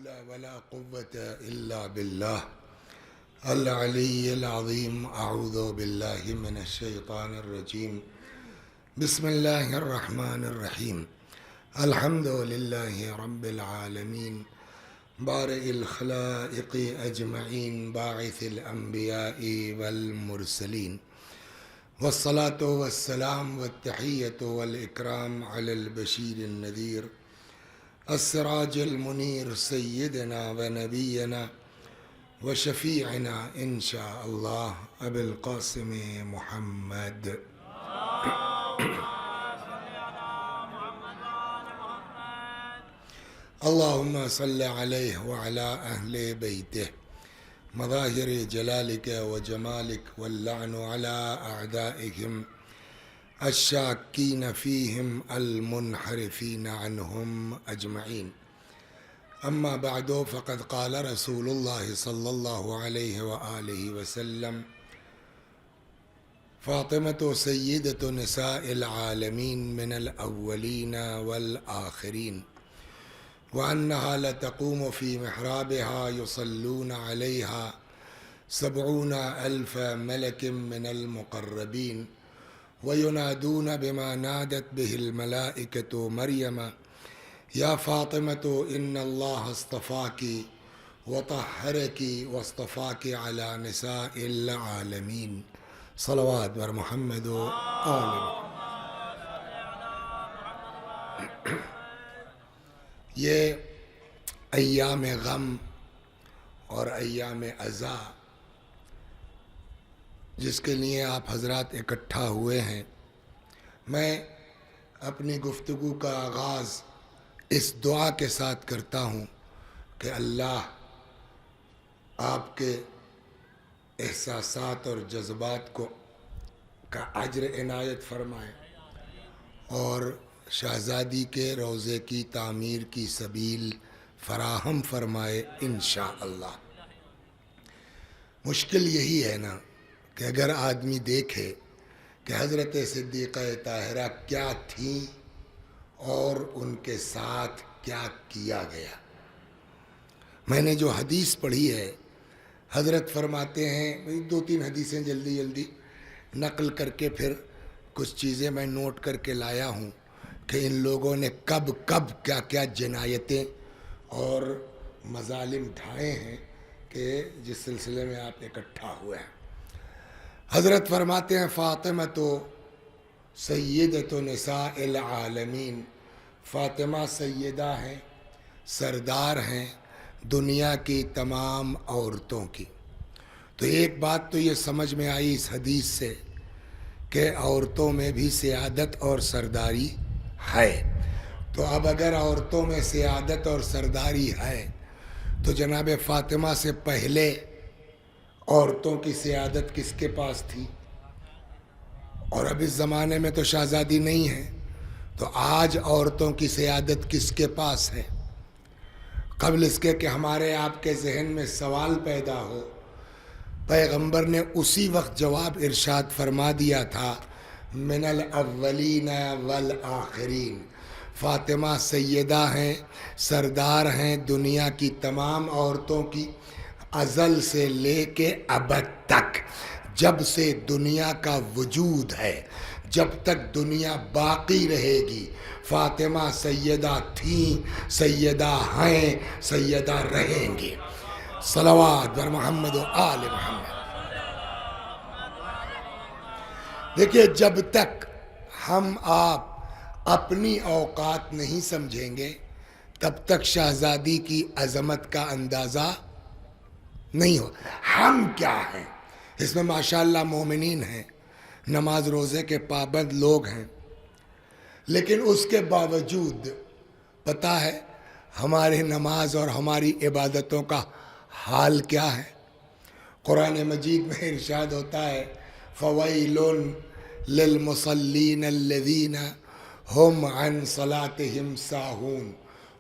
حول ولا قوة إلا بالله العلي العظيم. أعوذ بالله من الشيطان الرجيم. بسم الله الرحمن الرحيم. الحمد لله رب العالمين بارئ الخلائق أجمعين باعث الأنبياء والمرسلين، والصلاة والسلام والتحية والإكرام على البشير النذير السراج المنير سيدنا ونبينا وشفيعنا إن شاء الله أبي القاسم محمد. اللهم صل عليه وعلى أهل بيته مظاهر جلالك وجمالك، واللعن على أعدائهم الشاكين فيهم المنحرفين عنهم أجمعين. أما بعد، فقد قال رسول الله صلى الله عليه وآله وسلم: فاطمة سيدة نساء العالمين من الأولين والآخرين، وأنها لتقوم في محرابها يصلون عليها 70,000 ملك من المقربين، وينادون بما نادت به الملائكة مريم: يا فاطمة إن الله اصطفاك وطهرك واصطفاك على نساء العالمين. صلوات بر محمد و آل. یہ ایام غم اور ایام عزا جس کے لیے آپ حضرات اکٹھا ہوئے ہیں، میں اپنی گفتگو کا آغاز اس دعا کے ساتھ کرتا ہوں کہ اللہ آپ کے احساسات اور جذبات کا اجر عنایت فرمائے اور شہزادی کے روضے کی تعمیر کی سبیل فراہم فرمائے انشاءاللہ۔ مشکل یہی ہے نا کہ اگر آدمی دیکھے کہ حضرت صدیقہ طاہرہ کیا تھیں اور ان کے ساتھ کیا کیا گیا۔ میں نے جو حدیث پڑھی ہے، حضرت فرماتے ہیں، 2-3 حدیثیں جلدی نقل کر کے پھر کچھ چیزیں میں نوٹ کر کے لایا ہوں کہ ان لوگوں نے کب کیا کیا جنایتیں اور مظالم ڈھائے ہیں کہ جس سلسلے میں آپ اکٹھا ہوئے ہیں۔ حضرت فرماتے ہیں: فاطمہ تو سیدۃ نساء العالمین، فاطمہ سیدہ ہیں، سردار ہیں دنیا کی تمام عورتوں کی۔ تو ایک بات تو یہ سمجھ میں آئی اس حدیث سے کہ عورتوں میں بھی سیادت اور سرداری ہے۔ تو اب اگر عورتوں میں سیادت اور سرداری ہے تو جناب فاطمہ سے پہلے عورتوں کی سیادت کس کے پاس تھی؟ اور اب اس زمانے میں تو شہزادی نہیں ہے، تو آج عورتوں کی سیادت کس کے پاس ہے؟ قبل اس کے کہ ہمارے آپ کے ذہن میں سوال پیدا ہو، پیغمبر نے اسی وقت جواب ارشاد فرما دیا تھا: من الاولین والآخرین، فاطمہ سیدہ ہیں، سردار ہیں دنیا کی تمام عورتوں کی، ازل سے لے کے ابد تک، جب سے دنیا کا وجود ہے، جب تک دنیا باقی رہے گی، فاطمہ سیدہ تھیں، سیدہ ہیں، سیدہ رہیں گی۔ صلوات بر محمد و آل محمد۔ دیکھیے، جب تک ہم آپ اپنی اوقات نہیں سمجھیں گے تب تک شہزادی کی عظمت کا اندازہ نہیں ہو۔ ہم کیا ہیں؟ اس میں ماشاءاللہ مومنین ہیں، نماز روزے کے پابند لوگ ہیں، لیکن اس کے باوجود پتہ ہے ہماری نماز اور ہماری عبادتوں کا حال کیا ہے؟ قرآن مجید میں ارشاد ہوتا ہے: فویل للمصلین الذین ہم عن صلاتہم ساہون۔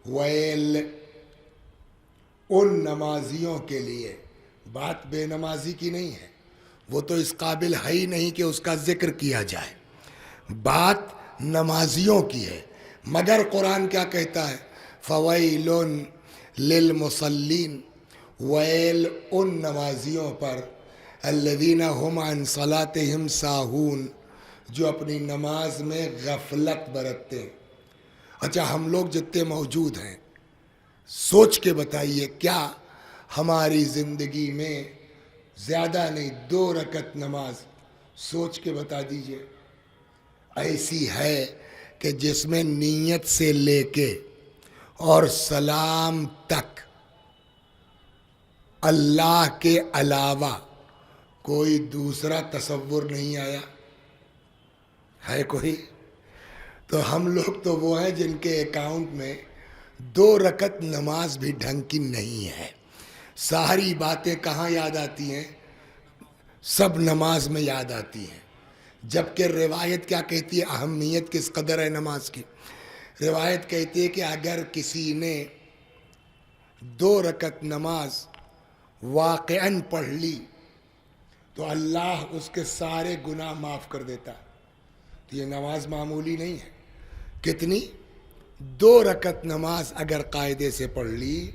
ویل ان نمازیوں کے لیے، بات بے نمازی کی نہیں ہے، وہ تو اس قابل ہے ہی نہیں کہ اس کا ذکر کیا جائے، بات نمازیوں کی ہے۔ مگر قرآن کیا کہتا ہے؟ فویل للمصلین، ویل ان نمازیوں پر، الذین هم عن صلاتہم ساہون، جو اپنی نماز میں غفلت برتتے ہیں۔ اچھا ہم لوگ جتنے موجود ہیں سوچ کے بتائیے، کیا ہماری زندگی میں زیادہ نہیں 2 رکعت نماز، سوچ کے بتا دیجئے، ایسی ہے کہ جس میں نیت سے لے کے اور سلام تک اللہ کے علاوہ کوئی دوسرا تصور نہیں آیا؟ ہے کوئی؟ تو ہم لوگ تو وہ ہیں جن کے اکاؤنٹ میں 2 رکعت نماز بھی ڈھنگ کی نہیں ہے۔ ساری باتیں کہاں یاد آتی ہیں؟ سب نماز میں یاد آتی ہیں۔ جبکہ روایت کیا کہتی ہے، اہمیت کس قدر ہے نماز کی؟ روایت کہتی ہے کہ اگر کسی نے 2 رکعت نماز واقعاً پڑھ لی تو اللہ اس کے سارے گناہ معاف کر دیتا۔ تو یہ نماز معمولی نہیں ہے۔ کتنی؟ 2 رکعت نماز اگر قاعدے سے پڑھ لی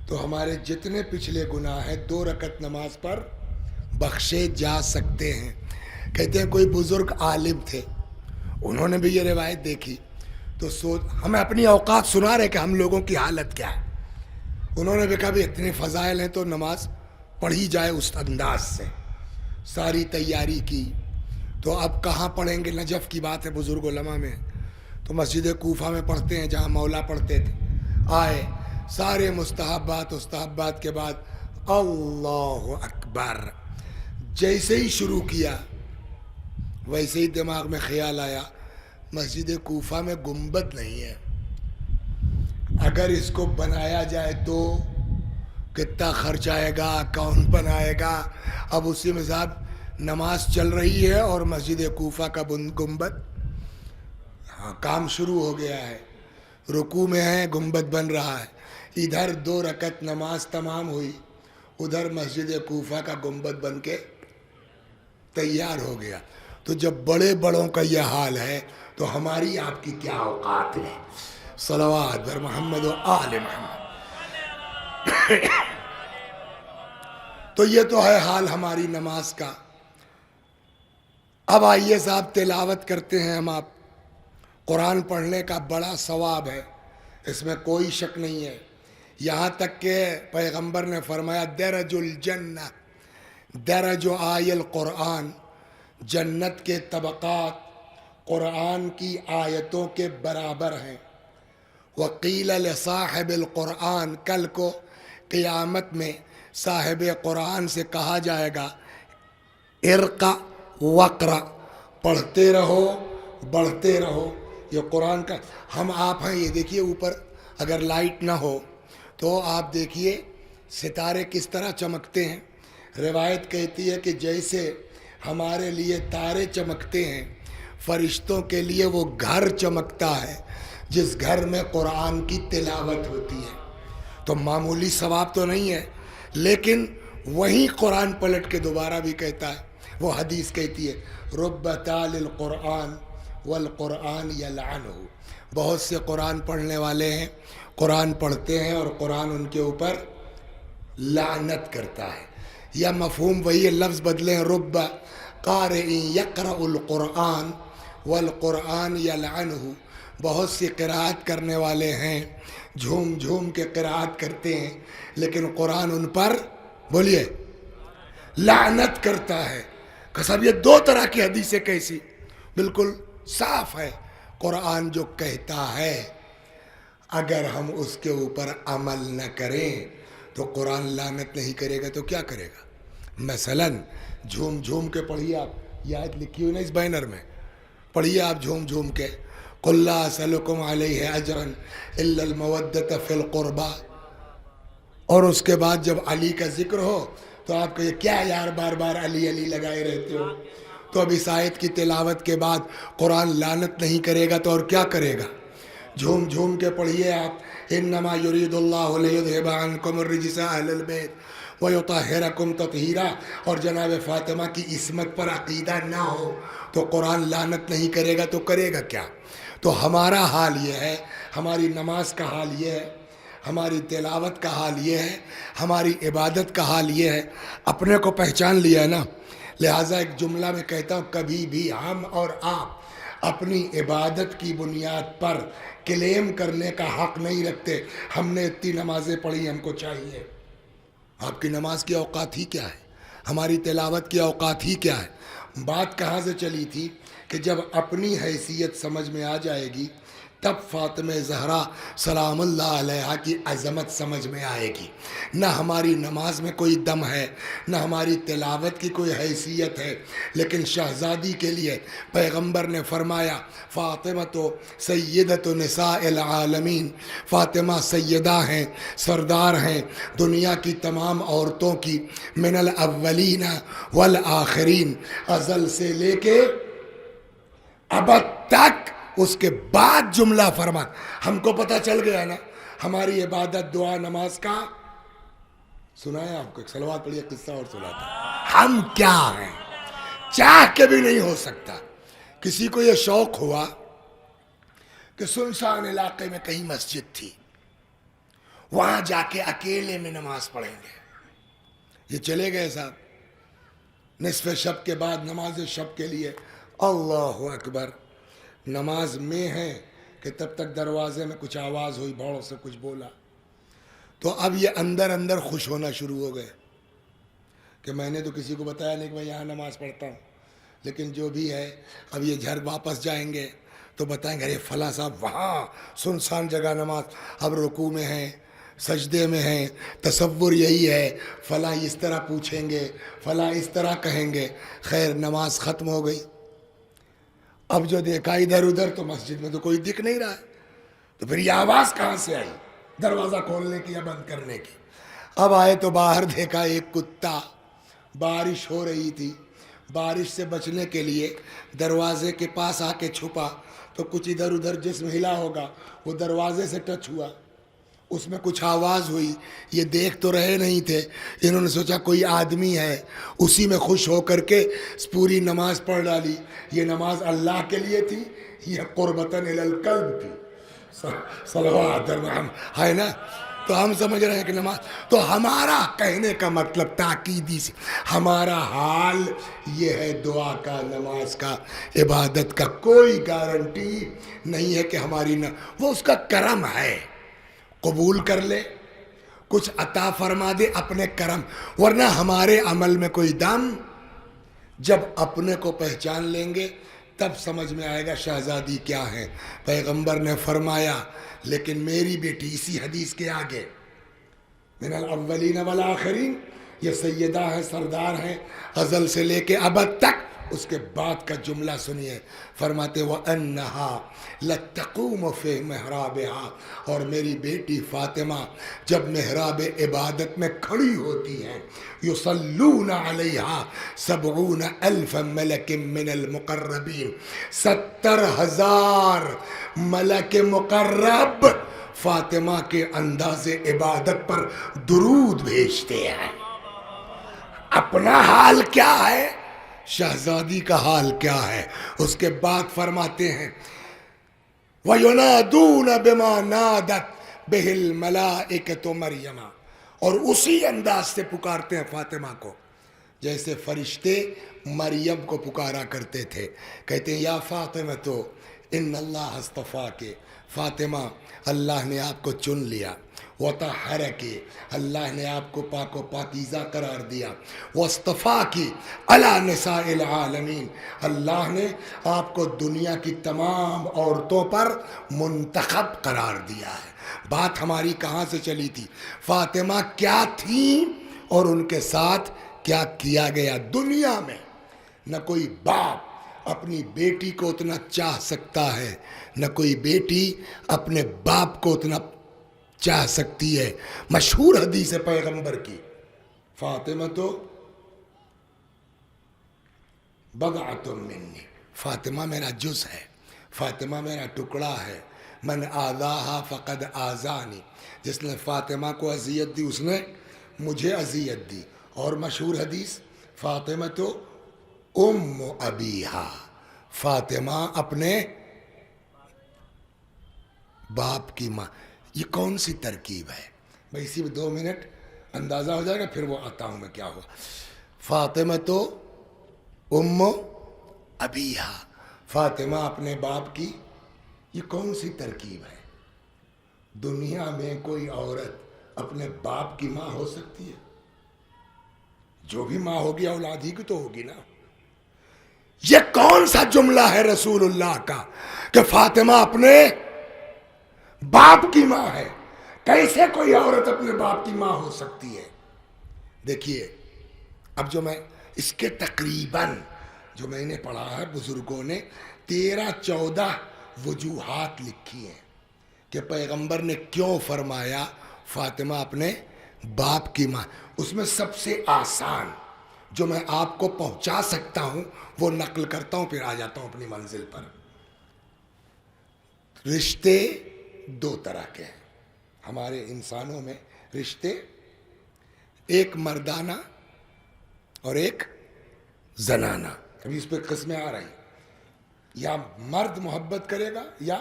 تو ہمارے جتنے پچھلے گناہ ہیں 2 رکعت نماز پر بخشے جا سکتے ہیں۔ کہتے ہیں کوئی بزرگ عالم تھے، انہوں نے بھی یہ روایت دیکھی تو ہمیں اپنی اوقات سنا رہے کہ ہم لوگوں کی حالت کیا ہے۔ انہوں نے بھی کہا بھی اتنے فضائل ہیں تو نماز پڑھی جائے اس انداز سے۔ ساری تیاری کی تو اب کہاں پڑھیں گے؟ نجف کی بات ہے بزرگ علماء میں، تو مسجد کوفہ میں پڑھتے ہیں جہاں مولا پڑھتے تھے۔ آئے سارے مستحبات کے بعد اللہ اکبر جیسے ہی شروع کیا ویسے ہی دماغ میں خیال آیا مسجد کوفہ میں گنبد نہیں ہے، اگر اس کو بنایا جائے تو کتنا خرچ آئے گا، کون بنائے گا؟ اب اسی میں صاحب نماز چل رہی ہے اور مسجد کوفہ کا گنبد کام شروع ہو گیا ہے، رکوع میں ہے، گنبد بن رہا ہے۔ ادھر 2 رکعت نماز تمام ہوئی، ادھر مسجد کوفہ کا گنبد بن کے تیار ہو گیا۔ تو جب بڑے بڑوں کا یہ حال ہے تو ہماری آپ کی کیا اوقات ہے؟ صلوات بر محمد و آل محمد۔ تو یہ تو ہے حال ہماری نماز کا۔ اب آئیے صاحب تلاوت کرتے ہیں ہم آپ۔ قرآن پڑھنے کا بڑا ثواب ہے، اس میں کوئی شک نہیں ہے۔ یہاں تک کہ پیغمبر نے فرمایا درج الجنہ درج آی القرآن، جنت کے طبقات قرآن کی آیتوں کے برابر ہیں۔ وقیل لصاحب القرآن، کل کو قیامت میں صاحب قرآن سے کہا جائے گا ارقا وقرا، پڑھتے رہو بڑھتے رہو۔ یہ قرآن کا ہم آپ ہیں، یہ دیکھیے اوپر اگر لائٹ نہ ہو تو آپ دیکھیے ستارے کس طرح چمکتے ہیں۔ روایت کہتی ہے کہ جیسے ہمارے لیے تارے چمکتے ہیں، فرشتوں کے لیے وہ گھر چمکتا ہے جس گھر میں قرآن کی تلاوت ہوتی ہے۔ تو معمولی ثواب تو نہیں ہے، لیکن وہیں قرآن پلٹ کے دوبارہ بھی کہتا ہے، وہ حدیث کہتی ہے رب تال القرآن والقرآن یلعنہ، بہت سے قرآن پڑھنے والے ہیں، قرآن پڑھتے ہیں اور قرآن ان کے اوپر لعنت کرتا ہے۔ یا مفہوم وہی ہے، لفظ بدلے ہیں، رب قارئ یقرأ القرآن والقرآن یلعنہ، بہت سی قراءت کرنے والے ہیں، جھوم جھوم کے قراءت کرتے ہیں، لیکن قرآن ان پر بولیے لعنت کرتا ہے۔ صاحب یہ 2 طرح کی حدیثیں کیسی؟ بالکل صاف ہے، قرآن جو کہتا ہے اگر ہم اس کے اوپر عمل نہ کریں تو قرآن لعنت نہیں کرے گا تو کیا کرے گا؟ مثلاً جھوم جھوم کے پڑھیے آپ، یہ آیت لکھی ہوئی نا اس بینر میں، پڑھیے آپ جھوم جھوم کے، قل لا اسألکم علیہ اجرا الا المودۃ فی القربى، اور اس کے بعد جب علی کا ذکر ہو تو آپ کہیے کیا یار بار بار علی علی لگائے رہتے ہو؟ تو اب اس آیت کی تلاوت کے بعد قرآن لعنت نہیں کرے گا تو اور کیا کرے گا؟ جھوم جھوم کے پڑھیے آپ، انما یرید اللہ لیذھب عنکم الرجس اہل البیت ویطہرکم تطہیرا، اور جناب فاطمہ کی عصمت پر عقیدہ نہ ہو تو قرآن لعنت نہیں کرے گا تو کرے گا کیا؟ تو ہمارا حال یہ ہے، ہماری نماز کا حال یہ ہے، ہماری تلاوت کا حال یہ ہے، ہماری عبادت کا حال یہ ہے. اپنے کو پہچان لیا ہے نا، لہٰذا ایک جملہ میں کہتا ہوں، کبھی بھی ہم اور آپ اپنی عبادت کی بنیاد پر کلیم کرنے کا حق نہیں رکھتے. ہم نے اتنی نمازیں پڑھی، ہم کو چاہیے. آپ کی نماز کی اوقات ہی کیا ہے؟ ہماری تلاوت کی اوقات ہی کیا ہے؟ بات کہاں سے چلی تھی کہ جب اپنی حیثیت سمجھ میں آ جائے گی تب فاطمہ زہرا سلام اللہ علیہا کی عظمت سمجھ میں آئے گی. نہ ہماری نماز میں کوئی دم ہے، نہ ہماری تلاوت کی کوئی حیثیت ہے، لیکن شہزادی کے لیے پیغمبر نے فرمایا فاطمہ تو سیدۃ نساء العالمین، فاطمہ سیدہ ہیں، سردار ہیں دنیا کی تمام عورتوں کی، من الاولین والآخرین، ازل سے لے کے ابد تک. اس کے بعد جملہ فرمان. ہم کو پتہ چل گیا نا ہماری عبادت دعا نماز کا. سنایا آپ کو ایک صلوات پڑھیے، قصہ اور سناتا. ہم کیا ہیں، چاہ کے بھی نہیں ہو سکتا. کسی کو یہ شوق ہوا کہ سنسان علاقے میں کہیں مسجد تھی، وہاں جا کے اکیلے میں نماز پڑھیں گے. یہ چلے گئے صاحب نصف شب کے بعد نماز شب کے لیے. اللہ اکبر. نماز میں ہے کہ تب تک دروازے میں کچھ آواز ہوئی، بھوڑوں سے کچھ بولا. تو اب یہ اندر اندر خوش ہونا شروع ہو گئے کہ میں نے تو کسی کو بتایا نہیں کہ میں یہاں نماز پڑھتا ہوں، لیکن جو بھی ہے اب یہ گھر واپس جائیں گے تو بتائیں گے ارے فلاں صاحب وہاں سنسان جگہ نماز، اب رکوع میں ہیں، سجدے میں ہیں، تصور یہی ہے، فلاں اس طرح پوچھیں گے، فلاں اس طرح کہیں گے. خیر نماز ختم ہو گئی. اب جو دیکھا ادھر ادھر تو مسجد میں تو کوئی دکھ نہیں رہا ہے. تو پھر یہ آواز کہاں سے آئی؟ دروازہ کھولنے کی یا بند کرنے کی. اب آئے تو باہر دیکھا ایک کتا. بارش ہو رہی تھی، بارش سے بچنے کے لیے دروازے کے پاس آ کے چھپا تو کچھ ادھر ادھر جسم ہلا ہوگا، وہ دروازے سے ٹچ ہوا، اس میں کچھ آواز ہوئی. یہ دیکھ تو رہے نہیں تھے، انہوں نے سوچا کوئی آدمی ہے، اسی میں خوش ہو کر کے پوری نماز پڑھ ڈالی. یہ نماز اللہ کے لیے تھی، یہ قربتاً الی القلب تھی. صلوات ہے نا. تو ہم سمجھ رہے ہیں کہ نماز تو ہمارا کہنے کا مطلب تاکیدی سے ہمارا حال یہ ہے دعا کا، نماز کا، عبادت کا. کوئی گارنٹی نہیں ہے کہ ہماری وہ اس کا کرم ہے، قبول کر لے، کچھ عطا فرما دے اپنے کرم، ورنہ ہمارے عمل میں کوئی دم. جب اپنے کو پہچان لیں گے تب سمجھ میں آئے گا شہزادی کیا ہے. پیغمبر نے فرمایا لیکن میری بیٹی، اسی حدیث کے آگے، من الاولین والآخرین، یہ سیدہ ہیں، سردار ہیں ازل سے لے کے ابد تک. اس کے بعد کا جملہ سنیے، فرماتے وَأَنَّهَا لَتَّقُومُ فِي مِحْرَابِهَا، اور میری بیٹی فاطمہ جب محراب عبادت میں کھڑی ہوتی ہیں، يُصَلُّونَ عَلَيْهَا 70,000 مَلَكٍ مِّنَ الْمُقَرَّبِينَ، 70,000 ملک مقرب فاطمہ کے انداز عبادت پر درود بھیجتے ہیں. اپنا حال کیا ہے، شہزادی کا حال کیا ہے. اس کے بعد فرماتے ہیں وَيُنَادُونَ بِمَا نَادَتْ بِهِ الْمَلَائِكَةُ مَرْيَمَ، اور اسی انداز سے پکارتے ہیں فاطمہ کو جیسے فرشتے مریم کو پکارا کرتے تھے. کہتے ہیں یا فاطمہ تو ان اللہ اصطفاک، فاطمہ اللہ نے آپ کو چن لیا، وطہرک، اللہ نے آپ کو پاک و پاکیزہ قرار دیا، واصطفاک علی نساء العالمین، اللہ نے آپ کو دنیا کی تمام عورتوں پر منتخب قرار دیا ہے. بات ہماری کہاں سے چلی تھی؟ فاطمہ کیا تھیں اور ان کے ساتھ کیا کیا گیا. دنیا میں نہ کوئی باپ اپنی بیٹی کو اتنا چاہ سکتا ہے، نہ کوئی بیٹی اپنے باپ کو اتنا چاہ سکتی ہے. مشہور حدیث ہے پیغمبر کی، فاطمہ تو بضعۃ منی، فاطمہ میرا جز ہے، فاطمہ میرا ٹکڑا ہے. من آذاہا فقد آذانی، جس نے فاطمہ کو اذیت دی اس نے مجھے اذیت دی. اور مشہور حدیث فاطمہ تو ام ابیہا، فاطمہ اپنے باپ کی ماں. یہ کون سی ترکیب ہے بھائی؟ اسی 2 منٹ اندازہ ہو جائے گا، پھر وہ آتا ہوں میں کیا ہوا. فاطمہ تو ام ابیہا، فاطمہ اپنے باپ کی، یہ کون سی ترکیب ہے؟ دنیا میں کوئی عورت اپنے باپ کی ماں ہو سکتی ہے؟ جو بھی ماں ہوگی اولاد ہی کی تو ہوگی نا. یہ کون سا جملہ ہے رسول اللہ کا کہ فاطمہ اپنے باپ کی ماں ہے؟ کیسے کوئی عورت اپنے باپ کی ماں ہو سکتی ہے؟ دیکھیے اب جو میں اس کے تقریباً جو میں نے پڑھا ہے، بزرگوں نے 13-14 وجوہات لکھی ہیں کہ پیغمبر نے کیوں فرمایا فاطمہ اپنے باپ کی ماں. اس میں سب سے آسان جو میں آپ کو پہنچا سکتا ہوں وہ نقل کرتا ہوں، پھر آ جاتا ہوں اپنی منزل پر. رشتے 2 طرح کے ہیں ہمارے انسانوں میں. رشتے ایک مردانہ اور ایک زنانہ. ابھی اس پہ قسمیں آ رہی، یا مرد محبت کرے گا یا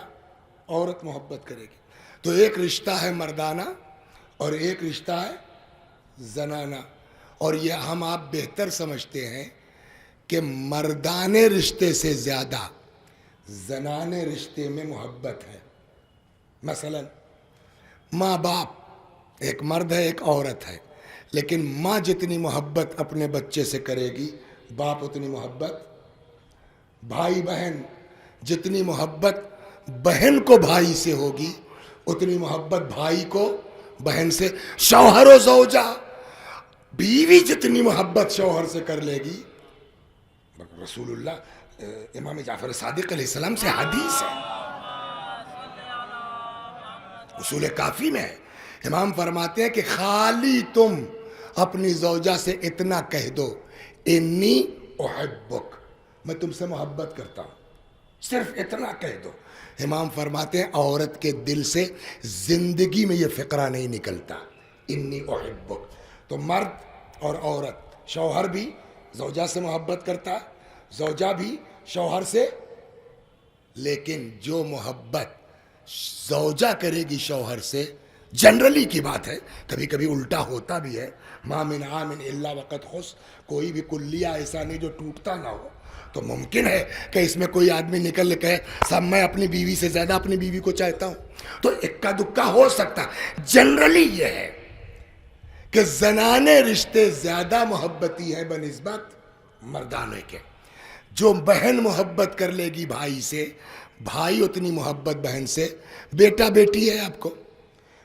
عورت محبت کرے گی. تو ایک رشتہ ہے مردانہ اور ایک رشتہ ہے زنانہ. اور یہ ہم آپ بہتر سمجھتے ہیں کہ مردانے رشتے سے زیادہ زنانے رشتے میں محبت ہے. مثلا ماں باپ، ایک مرد ہے ایک عورت ہے، لیکن ماں جتنی محبت اپنے بچے سے کرے گی باپ اتنی محبت. بھائی بہن جتنی محبت بہن کو بھائی سے ہوگی اتنی محبت بھائی کو بہن سے. شوہر و زوجہ، بیوی جتنی محبت شوہر سے کر لے گی. رسول اللہ امام جعفر صادق علیہ السلام سے حدیث ہے، اصول کافی میں ہے. امام فرماتے ہیں کہ خالی تم اپنی زوجہ سے اتنا کہہ دو انی احبک، میں تم سے محبت کرتا ہوں، صرف اتنا کہہ دو. امام فرماتے ہیں عورت کے دل سے زندگی میں یہ فقرہ نہیں نکلتا انی احبک. تو مرد اور عورت، شوہر بھی زوجہ سے محبت کرتا ہے، زوجہ بھی شوہر سے. لیکن جو محبت زوجہ کرے گی شوہر سے، جنرلی کی بات ہے، کبھی کبھی الٹا ہوتا بھی ہے، ما من عام الا وقد خص، کوئی بھی کلیہ ایسا نہیں جو ٹوٹتا نہ ہو. تو ممکن ہے کہ اس میں کوئی آدمی نکل کہے صاحب میں اپنی بیوی سے زیادہ اپنی بیوی کو چاہتا ہوں، تو اکا دکا ہو سکتا. جنرلی یہ ہے کہ زنانے رشتے زیادہ محبتی ہیں بنسبت مردانے کے. جو بہن محبت کر لے گی بھائی سے، بھائی اتنی محبت بہن سے. بیٹا بیٹی ہے آپ کو،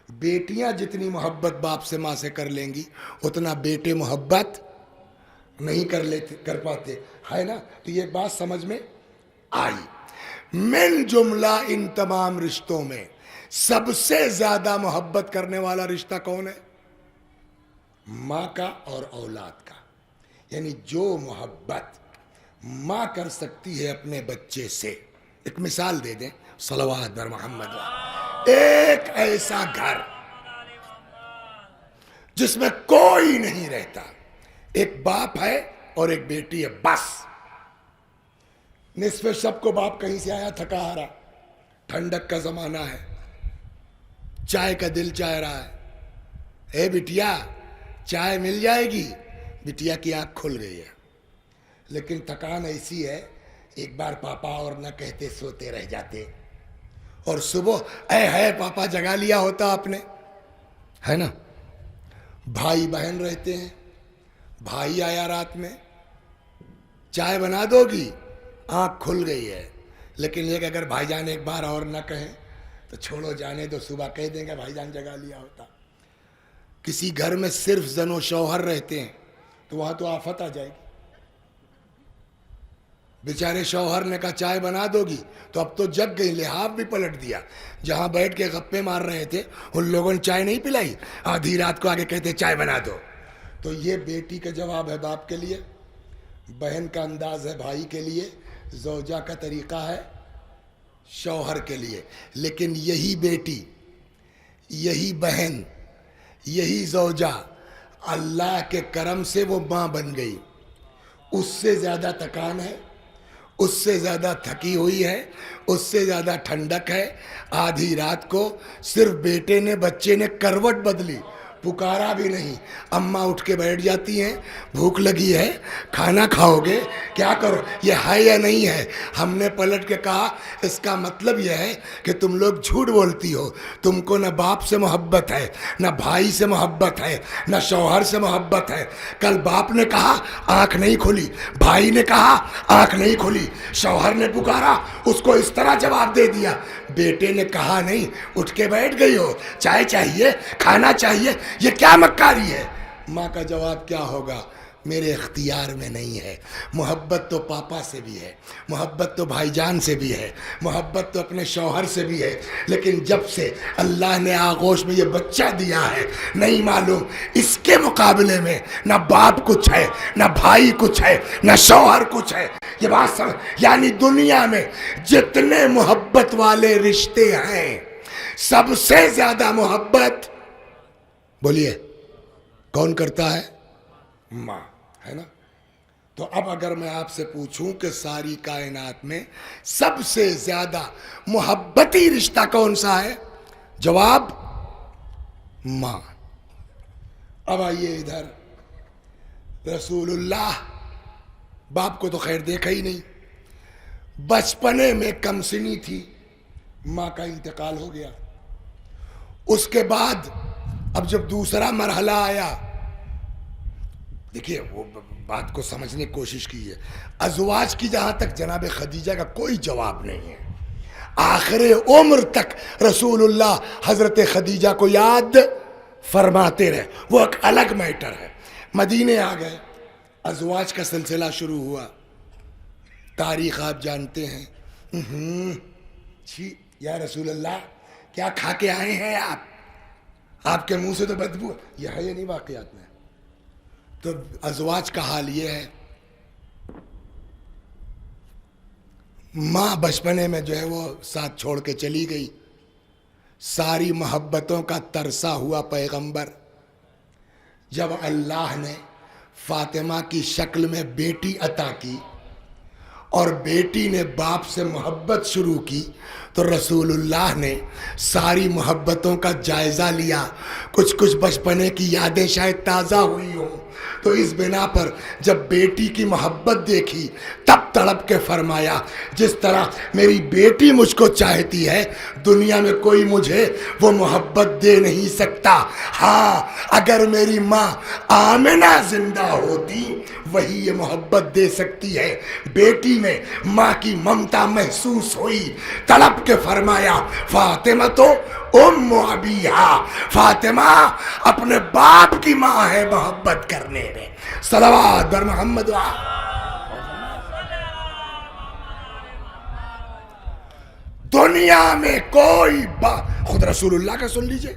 بیٹیاں جتنی محبت باپ سے ماں سے کر لیں گی اتنا بیٹے محبت نہیں کر پاتے، ہے نا. تو یہ بات سمجھ میں آئی. من جملہ ان تمام رشتوں میں سب سے زیادہ محبت کرنے والا رشتہ کون ہے؟ ماں کا اور اولاد کا. یعنی جو محبت ماں کر سکتی ہے اپنے بچے سے. ایک مثال دے دیں، صلوات بر محمد. ایک ایسا گھر جس میں کوئی نہیں رہتا، ایک باپ ہے اور ایک بیٹی ہے بس. نصف شب کو باپ کہیں سے آیا تھکا ہارا، ٹھنڈک کا زمانہ ہے، چائے کا دل چاہ رہا ہے، اے بٹیا چائے مل جائے گی. بٹیا کی آنکھ کھل گئی ہے، لیکن تھکان ایسی ہے ایک بار پاپا اور نہ کہتے سوتے رہ جاتے، اور صبح اے ہے پاپا جگا لیا ہوتا آپ نے، ہے نا. بھائی بہن رہتے ہیں، بھائی آیا رات میں چائے بنا دو گی، آنکھ کھل گئی ہے. لیکن یہ کہ اگر بھائی جان ایک بار اور نہ کہیں تو چھوڑو جانے دو، صبح کہہ دیں گے بھائی جان جگا لیا ہوتا. کسی گھر میں صرف زن و شوہر رہتے ہیں تو وہاں تو آفت آ جائے گی. بیچارے شوہر نے کہا چائے بنا دو گی تو اب تو جگ گئی، لحاف بھی پلٹ دیا. جہاں بیٹھ کے گپے مار رہے تھے ان لوگوں نے چائے نہیں پلائی، آدھی رات کو آگے کہتے چائے بنا دو. تو یہ بیٹی کا جواب ہے باپ کے لیے، بہن کا انداز ہے بھائی کے لیے، زوجہ کا طریقہ ہے شوہر کے لیے. لیکن یہی بیٹی، یہی بہن، یہی زوجہ اللہ کے کرم سے وہ ماں بن گئی. اس سے زیادہ تکان ہے، اس سے زیادہ تھکی ہوئی ہے، اس سے زیادہ ٹھنڈک ہے۔ آدھی رات کو صرف بیٹے نے بچے نے کروٹ بدلی، پکارا بھی نہیں، اماں اٹھ کے بیٹھ جاتی ہیں، بھوک لگی ہے کھانا کھاؤ گے؟ کیا کرو؟ یہ ہے یا نہیں ہے؟ ہم نے پلٹ کے کہا اس کا مطلب یہ ہے کہ تم لوگ جھوٹ بولتی ہو، تم کو نہ باپ سے محبت ہے، نہ بھائی سے محبت ہے، نہ شوہر سے محبت ہے۔ کل باپ نے کہا آنکھ نہیں کھلی، بھائی نے کہا آنکھ نہیں کھلی، شوہر نے پکارا اس کو اس طرح جواب دے دیا، بیٹے نے کہا نہیں اٹھ کے بیٹھ گئی ہو، چائے چاہیے، کھانا چاہیے، یہ کیا مکاری ہے؟ ماں کا جواب کیا ہوگا؟ میرے اختیار میں نہیں ہے۔ محبت تو پاپا سے بھی ہے، محبت تو بھائی جان سے بھی ہے، محبت تو اپنے شوہر سے بھی ہے، لیکن جب سے اللہ نے آغوش میں یہ بچہ دیا ہے نہیں معلوم اس کے مقابلے میں نہ باپ کچھ ہے، نہ بھائی کچھ ہے، نہ شوہر کچھ ہے۔ یہ بات سمجھ، یعنی دنیا میں جتنے محبت والے رشتے ہیں سب سے زیادہ محبت بولیے کون کرتا ہے؟ ماں، ہے نا؟ تو اب اگر میں آپ سے پوچھوں کہ ساری کائنات میں سب سے زیادہ محبتی رشتہ کون سا ہے؟ جواب ماں۔ اب آئیے ادھر، رسول اللہ باپ کو تو خیر دیکھا ہی نہیں، بچپنے میں کم سنی تھی، ماں کا انتقال ہو گیا۔ اس کے بعد اب جب دوسرا مرحلہ آیا، دیکھیے وہ بات کو سمجھنے کی کوشش کیجیے، ازواج کی جہاں تک جناب خدیجہ کا کوئی جواب نہیں ہے، آخر عمر تک رسول اللہ حضرت خدیجہ کو یاد فرماتے رہے، وہ ایک الگ میٹر ہے۔ مدینے آ گئے، ازواج کا سلسلہ شروع ہوا، تاریخ آپ جانتے ہیں۔ جی یا رسول اللہ کیا کھا کے آئے ہیں آپ کے منہ سے تو بدبو، یہ ہے یہ نہیں واقعات میں؟ تو ازواج کا حال یہ ہے، ماں بچپنے میں جو ہے وہ ساتھ چھوڑ کے چلی گئی، ساری محبتوں کا ترسا ہوا پیغمبر جب اللہ نے فاطمہ کی شکل میں بیٹی عطا کی اور بیٹی نے باپ سے محبت شروع کی تو رسول اللہ نے ساری محبتوں کا جائزہ لیا، کچھ بچپنے کی یادیں شاید تازہ ہوئی ہوں، تو اس بنا پر جب بیٹی کی محبت دیکھی تب تڑپ کے فرمایا جس طرح میری بیٹی مجھ کو چاہتی ہے دنیا میں کوئی مجھے وہ محبت دے نہیں سکتا، ہاں اگر میری ماں آمنہ زندہ ہوتی وہی یہ محبت دے سکتی ہے۔ بیٹی میں ماں کی ممتا محسوس ہوئی، تڑپ کے فرمایا فاطمہ تو ام ابیہا، فاطمہ اپنے باپ کی ماں ہے محبت کرنے میں۔ صلوات بر محمد۔ دنیا میں کوئی خود رسول اللہ کا سن لیجئے،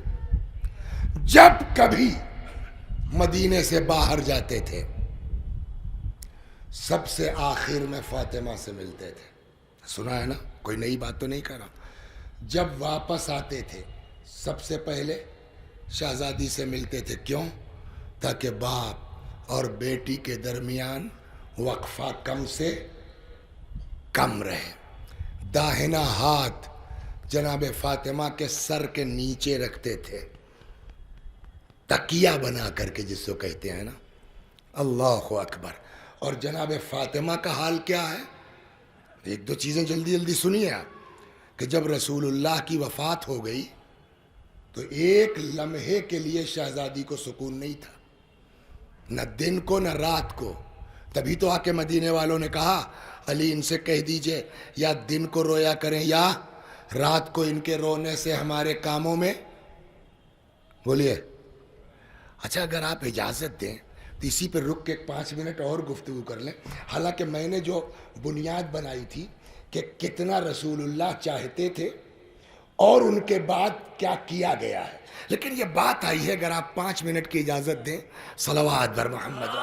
جب کبھی مدینے سے باہر جاتے تھے سب سے آخر میں فاطمہ سے ملتے تھے، سنا ہے نا، کوئی نئی بات تو نہیں کر رہا۔ جب واپس آتے تھے سب سے پہلے شہزادی سے ملتے تھے، کیوں؟ تاکہ باپ اور بیٹی کے درمیان وقفہ کم سے کم رہے۔ داہنا ہاتھ جناب فاطمہ کے سر کے نیچے رکھتے تھے، تکیہ بنا کر کے جس کو کہتے ہیں نا، اللہ اکبر۔ اور جناب فاطمہ کا حال کیا ہے؟ ایک دو چیزیں جلدی جلدی سنیے آپ، کہ جب رسول اللہ کی وفات ہو گئی تو ایک لمحے کے لیے شہزادی کو سکون نہیں تھا، نہ دن کو نہ رات کو۔ تبھی تو آ کے مدینے والوں نے کہا علی ان سے کہہ دیجئے یا دن کو رویا کریں یا رات کو، ان کے رونے سے ہمارے کاموں میں، بولیے۔ اچھا اگر آپ اجازت دیں تو اسی پہ رک کے 5 منٹ اور گفتگو کر لیں، حالانکہ میں نے جو بنیاد بنائی تھی کہ کتنا رسول اللہ چاہتے تھے اور ان کے بعد کیا کیا گیا ہے، لیکن یہ بات آئی ہے اگر آپ 5 منٹ کی اجازت دیں۔ صلوات بر محمد۔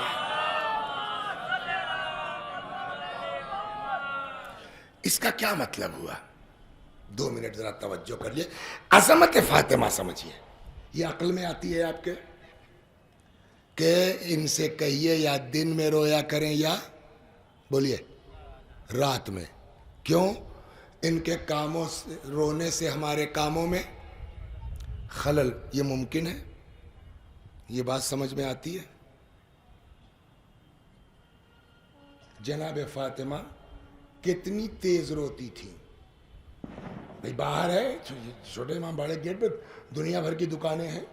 اس کا کیا مطلب ہوا؟ 2 منٹ ذرا توجہ کر لیے، عظمت فاطمہ سمجھیے۔ یہ عقل میں آتی ہے آپ کے کہ ان سے کہیے یا دن میں رویا کریں یا، بولیے، رات میں. کیوں؟ ان کے کاموں سے رونے سے ہمارے کاموں میں خلل. یہ ممکن ہے؟ یہ بات سمجھ میں آتی ہے؟ جناب فاطمہ کتنی تیز روتی تھی. بھئی باہر ہے چھوٹے امام باڑے گیٹ پہ دنیا بھر کی دکانیں ہیں,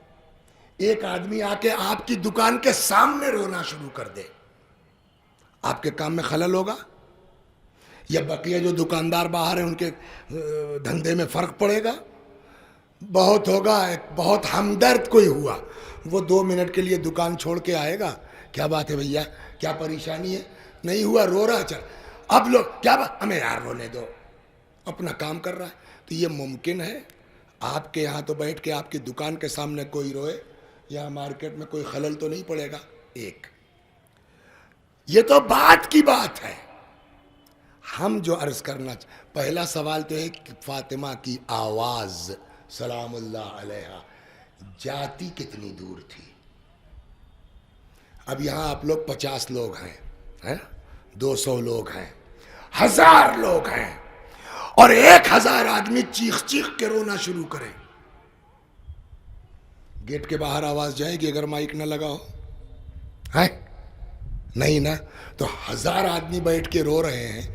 ایک آدمی آ کے آپ کی دکان کے سامنے رونا شروع کر دے, آپ کے کام میں خلل ہوگا؟ یا بقیہ جو دکاندار باہر ہیں ان کے دھندے میں فرق پڑے گا؟ بہت ہوگا. ایک بہت ہمدرد کوئی ہوا, وہ 2 منٹ کے لیے دکان چھوڑ کے آئے گا, کیا بات ہے بھیا, کیا پریشانی ہے؟ نہیں ہوا, رو رہا, چل. اب لوگ کیا بات, ہمیں یار رونے دو, اپنا کام کر رہا ہے. تو یہ ممکن ہے؟ آپ کے یہاں تو بیٹھ کے آپ کی دکان کے سامنے کوئی روئے, یا مارکیٹ میں کوئی خلل تو نہیں پڑے گا؟ ایک یہ تو بات کی بات ہے. ہم جو عرض کرنا پہلا سوال تو ہے کہ فاطمہ کی آواز سلام اللہ علیہا جاتی کتنی دور تھی؟ اب یہاں آپ لوگ 50 لوگ ہیں, 200 لوگ ہیں, 1000 لوگ ہیں, اور 1000 آدمی چیخ چیخ کے رونا شروع کریں, گیٹ کے باہر آواز جائے گی اگر مائک نہ لگا ہو؟ ہے نہیں نا. تو 1000 آدمی بیٹھ کے رو رہے ہیں,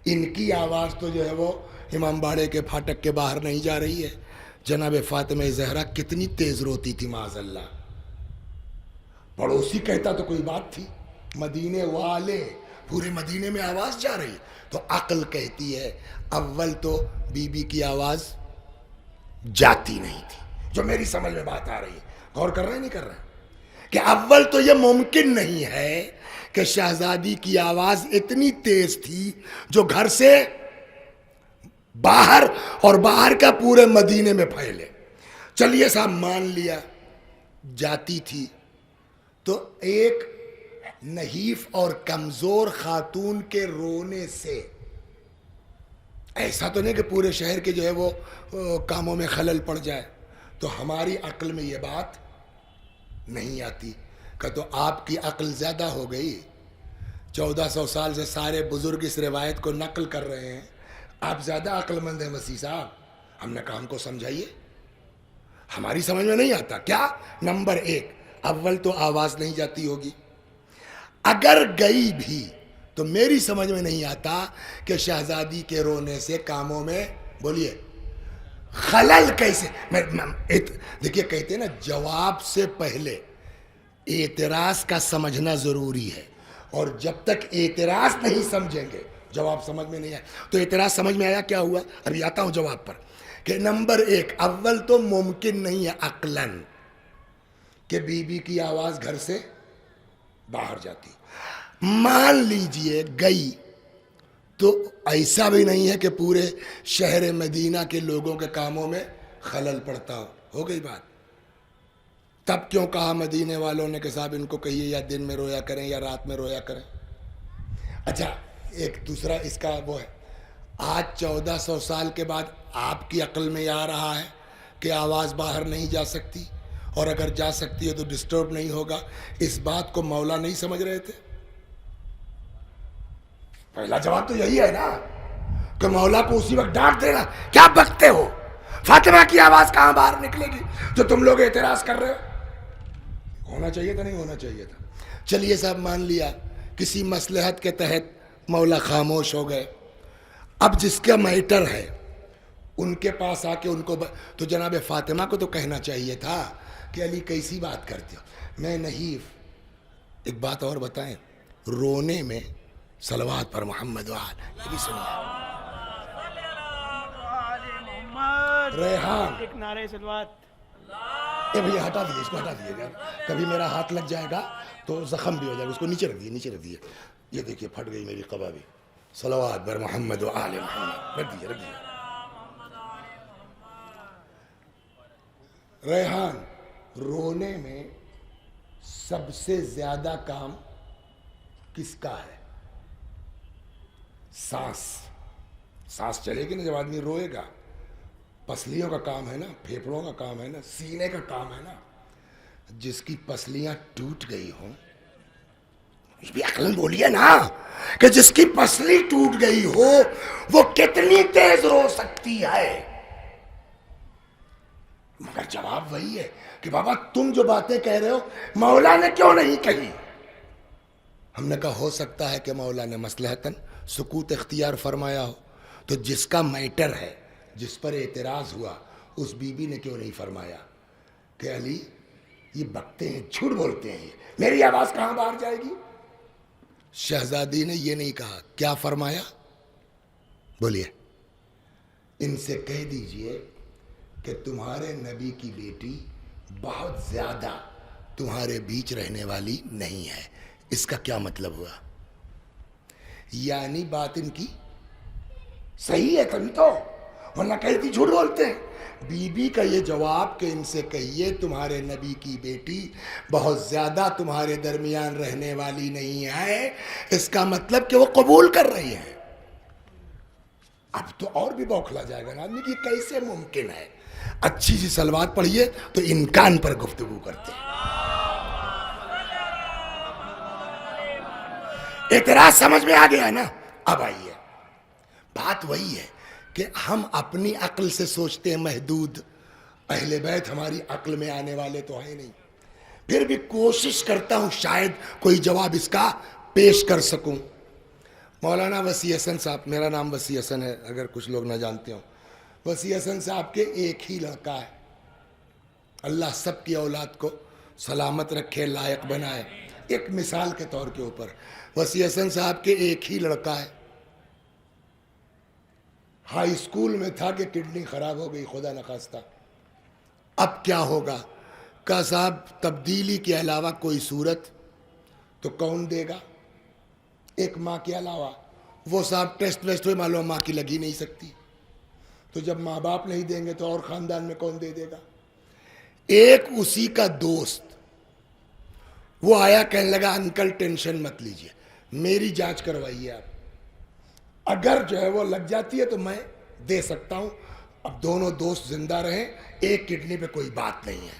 ان کی آواز تو جو ہے وہ امام باڑے کے پھاٹک کے باہر نہیں جا رہی ہے. جناب فاطمہ زہرا کتنی تیز روتی تھی معاذ اللہ. پڑوسی کہتا تو کوئی بات تھی, مدینے والے پورے مدینے میں آواز جا رہی. تو عقل کہتی ہے اول تو بی بی کی آواز جاتی نہیں تھی, جو میری سمجھ میں بات آ رہی ہے. غور کر رہے ہیں نہیں کر رہے؟ کہ اول تو یہ ممکن نہیں ہے کہ شہزادی کی آواز اتنی تیز تھی جو گھر سے باہر اور باہر کا پورے مدینے میں پھیلے. چلیے صاحب مان لیا جاتی تھی, تو ایک نحیف اور کمزور خاتون کے رونے سے ایسا تو نہیں کہ پورے شہر کے جو ہے وہ کاموں میں خلل پڑ جائے. تو ہماری عقل میں یہ بات نہیں آتی. کہ تو آپ کی عقل زیادہ ہو گئی, 1400 سال سے سارے بزرگ اس روایت کو نقل کر رہے ہیں, آپ زیادہ عقل مند ہیں مسیح صاحب. ہم نے کام کو سمجھائیے, ہماری سمجھ میں نہیں آتا. کیا؟ نمبر 1, اول تو آواز نہیں جاتی ہوگی, اگر گئی بھی تو میری سمجھ میں نہیں آتا کہ شہزادی کے رونے سے کاموں میں بولیے خلل کیسے. دیکھیے کہتے ہیں نا جواب سے پہلے اعتراض کا سمجھنا ضروری ہے, اور جب تک اعتراض نہیں سمجھیں گے جواب سمجھ میں نہیں آیا. تو اعتراض سمجھ میں آیا کیا ہوا؟ ابھی آتا ہوں جواب پر. کہ نمبر 1, اول تو ممکن نہیں ہے عقلاً کہ بی بی کی آواز گھر سے باہر جاتی. مان لیجئے گئی, تو ایسا بھی نہیں ہے کہ پورے شہر مدینہ کے لوگوں کے کاموں میں خلل پڑتا ہو. ہو گئی بات. تب کیوں کہا مدینے والوں نے کہ صاحب ان کو کہیے یا دن میں رویا کریں یا رات میں رویا کریں. اچھا ایک دوسرا اس کا وہ ہے, آج 1400 سال کے بعد آپ کی عقل میں آ رہا ہے کہ آواز باہر نہیں جا سکتی, اور اگر جا سکتی ہے تو ڈسٹرب نہیں ہوگا. اس بات کو مولا نہیں سمجھ رہے تھے؟ پہلا جواب تو یہی ہے نا کہ مولا کو اسی وقت ڈانٹ دینا, کیا بکتے ہو, فاطمہ کی آواز کہاں باہر نکلے گی جو تم لوگ اعتراض کر رہے ہو. ہونا چاہیے تھا نہیں ہونا چاہیے تھا. چلیے صاحب مان لیا کسی مصلحت کے تحت مولا خاموش ہو گئے. اب جس کا میٹر ہے ان کے پاس آ کے ان کو تو جناب فاطمہ کو تو کہنا چاہیے تھا کہ علی کیسی بات کرتے ہو, میں نحیف. ایک بات اور بتائیں, رونے میں صلوات پر محمد وآل, یہ بھی سنیے. ریحان ایک نعرہ صلوات. اے بھیا ہٹا دیجیے اس کو, ہٹا دیجیے گا, کبھی میرا ہاتھ لگ جائے گا تو زخم بھی ہو جائے گا. اس کو نیچے رکھ دیجیے, نیچے رکھ دیجیے. یہ دیکھیے پھٹ گئی میری قبا بھی. صلوات بر محمد وآل محمد, رکھ دیجیے رکھ دیجیے. ریحان, رونے میں سب سے زیادہ کام کس کا ہے؟ سانس چلے گی نا جب آدمی روئے گا. پسلیوں کا کام ہے نا, پھیپھڑوں کا کام ہے نا, سینے کا کام ہے نا. جس کی پسلیاں ٹوٹ گئی ہوں یہ بھی عقل بولیے نا کہ جس کی پسلی ٹوٹ گئی ہو وہ کتنی تیز رو سکتی ہے. مگر جواب وہی ہے کہ بابا تم جو باتیں کہہ رہے ہو مولا نے کیوں نہیں کہی. ہم نے کہا ہو سکتا ہے کہ مولا نے مصلحتاً سکوت اختیار فرمایا ہو. تو جس کا میٹر ہے، جس پر اعتراض ہوا، اس بی بی نے کیوں نہیں فرمایا کہ علی یہ بکتے ہیں، جھوٹ بولتے ہیں، میری آواز کہاں باہر جائے گی؟ شہزادی نے یہ نہیں کہا. کیا فرمایا؟ بولیے. ان سے کہہ دیجئے کہ تمہارے نبی کی بیٹی بہت زیادہ تمہارے بیچ رہنے والی نہیں ہے. اس کا کیا مطلب ہوا؟ یعنی بات ان کی صحیح ہے تبھی تو، ورنہ کہتی جھوٹ بولتے ہیں. بی بی کا یہ جواب کہ ان سے کہیے تمہارے نبی کی بیٹی بہت زیادہ تمہارے درمیان رہنے والی نہیں ہے، اس کا مطلب کہ وہ قبول کر رہی ہے. اب تو اور بھی بوکھلا جائے گا نا آدمی کہ کیسے ممکن ہے. اچھی سی سلوات پڑھیے تو امکان پر گفتگو کرتے ہیں. اعتراض سمجھ میں آ گیا نا؟ اب آئیے، بات وہی ہے کہ ہم اپنی عقل سے سوچتے ہیں محدود، اہل بیت ہماری عقل میں آنے والے تو ہیں نہیں. پھر بھی کوشش کرتا ہوں شاید کوئی جواب اس کا پیش کر سکوں. مولانا وسیع حسن صاحب، میرا نام وسیع حسن ہے اگر کچھ لوگ نہ جانتے ہوں. وسیع حسن صاحب کے ایک ہی لڑکا ہے. اللہ سب کی اولاد کو سلامت رکھے، لائق بنائے. ایک مثال کے طور کے اوپر وسیع حسن صاحب کے ایک ہی لڑکا ہے. ہائی اسکول میں تھا کہ کڈنی خراب ہو گئی، خدا نخواستہ. اب کیا ہوگا؟ کہا صاحب تبدیلی کے علاوہ کوئی صورت تو کون دے گا؟ ایک ماں کے علاوہ. وہ صاحب ٹیسٹ ویسٹ ہوئے، معلوم ماں کی لگی نہیں سکتی. تو جب ماں باپ نہیں دیں گے تو اور خاندان میں کون دے دے گا؟ ایک اسی کا دوست وہ آیا، کہنے لگا انکل ٹینشن مت لیجئے، میری جانچ کروائیے آپ، اگر جو ہے وہ لگ جاتی ہے تو میں دے سکتا ہوں. اب دونوں دوست زندہ رہیں، ایک کڈنی پہ کوئی بات نہیں ہے.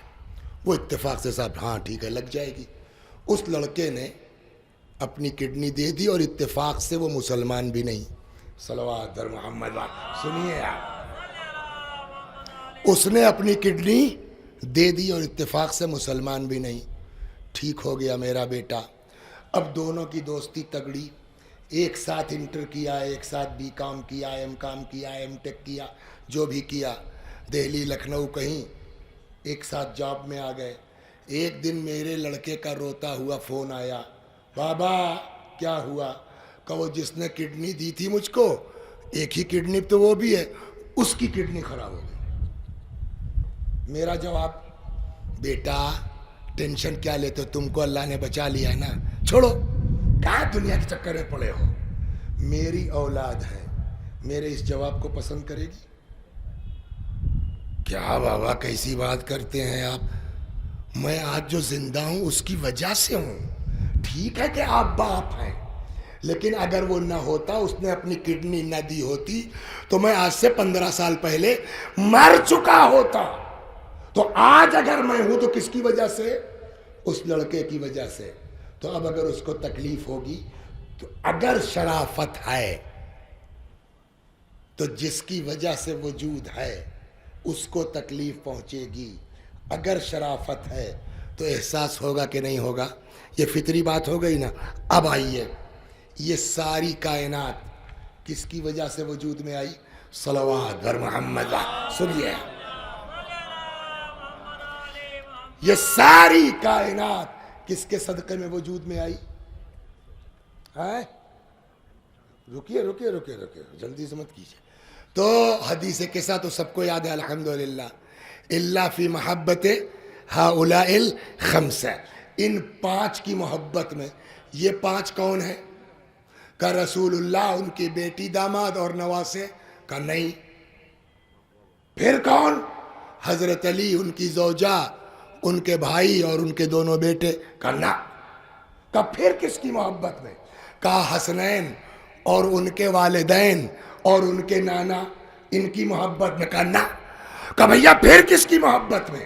وہ اتفاق سے صاحب ہاں ٹھیک ہے لگ جائے گی. اس لڑکے نے اپنی کڈنی دے دی اور اتفاق سے وہ مسلمان بھی نہیں. صلوات در محمد. سنیے آپ، اس نے اپنی کڈنی دے دی اور اتفاق سے مسلمان بھی نہیں. ٹھیک ہو گیا میرا بیٹا. اب دونوں کی دوستی تگڑی. ایک ساتھ انٹر کیا، ایک ساتھ بی کام کیا، ایم کام کیا، ایم ٹیک کیا، جو بھی کیا. دہلی لکھنؤ کہیں ایک ساتھ جاب میں آ گئے. ایک دن میرے لڑکے کا روتا ہوا فون آیا، بابا کیا ہوا؟ کہ وہ جس نے کڈنی دی تھی مجھ کو، ایک ہی کڈنی تو وہ بھی ہے، اس کی کڈنی خراب ہو گئی. میرا جواب، بیٹا ٹینشن کیا لیتے ہو، تم کو اللہ نے بچا لیا ہے نا، چھوڑو، کہاں دنیا کے چکر میں پڑے ہو. میری اولاد ہے، میرے اس جواب کو پسند کرے گی؟ کیا بابا کیسی بات کرتے ہیں آپ؟ میں آج جو زندہ ہوں اس کی وجہ سے ہوں. ٹھیک ہے کہ آپ باپ ہیں، لیکن اگر وہ نہ ہوتا، اس نے اپنی کڈنی نہ دی ہوتی تو میں آج سے 15 سال پہلے مر چکا ہوتا. تو آج اگر میں ہوں تو کس کی وجہ سے؟ اس لڑکے کی وجہ سے. تو اب اگر اس کو تکلیف ہوگی تو اگر شرافت ہے تو جس کی وجہ سے وجود ہے اس کو تکلیف پہنچے گی. اگر شرافت ہے تو احساس ہوگا کہ نہیں ہوگا؟ یہ فطری بات ہو گئی نا. اب آئیے، یہ ساری کائنات کس کی وجہ سے وجود میں آئی؟ صلوات بر محمد. سنیے، یہ ساری کائنات کس کے صدقے میں وجود میں آئی؟ رکیے رکیے رکیے رکیے، جلدی سے مت کیجیے. تو حدیث قصہ تو سب کو یاد ہے الحمدللہ. الا فی محبت ہؤلاء الخمسہ، ان 5 کی محبت میں. یہ 5 کون ہیں؟ کا رسول اللہ، ان کی بیٹی، داماد اور نواسے؟ کا نہیں. پھر کون؟ حضرت علی، ان کی زوجہ، ان کے بھائی اور ان کے دونوں بیٹے؟ کا نہ. کا پھر کس کی محبت میں؟ کا حسنین اور ان کے والدین اور ان کے نانا، ان کی محبت میں؟ کا نہ. کہ بھیا پھر کس کی محبت میں؟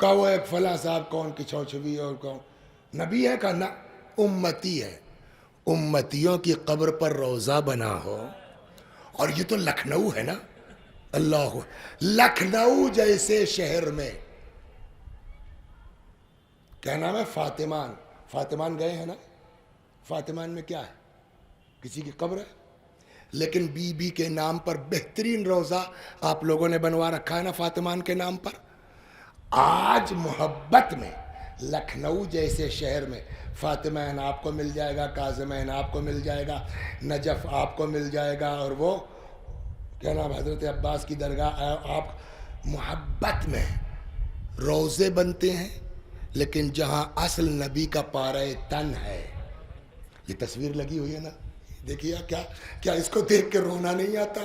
کہا وہ ایک فلاں صاحب کون کی چھوچھوی اور کون نبی ہے؟ کہا نہ، امتی ہے۔ امتیوں کی قبر پر روزہ بنا ہو، اور یہ تو لکھنؤ ہے نا، اللہ، لکھنؤ جیسے شہر میں، کیا نام ہے، فاطمان، فاطمان گئے ہیں نا؟ فاطمان میں کیا ہے؟ کسی کی قبر ہے؟ لیکن بی بی کے نام پر بہترین روزہ آپ لوگوں نے بنوا رکھا ہے نا فاطمان کے نام پر۔ آج محبت میں لکھنؤ جیسے شہر میں فاطمین آپ کو مل جائے گا، کاظمین آپ کو مل جائے گا، نجف آپ کو مل جائے گا، اور وہ کیا نام حضرت عباس کی درگاہ، آپ محبت میں روزے بنتے ہیں، لیکن جہاں اصل نبی کا پارہ تن ہے، یہ تصویر لگی ہوئی ہے نا، دیکھیے کیا اس کو دیکھ کے رونا نہیں آتا؟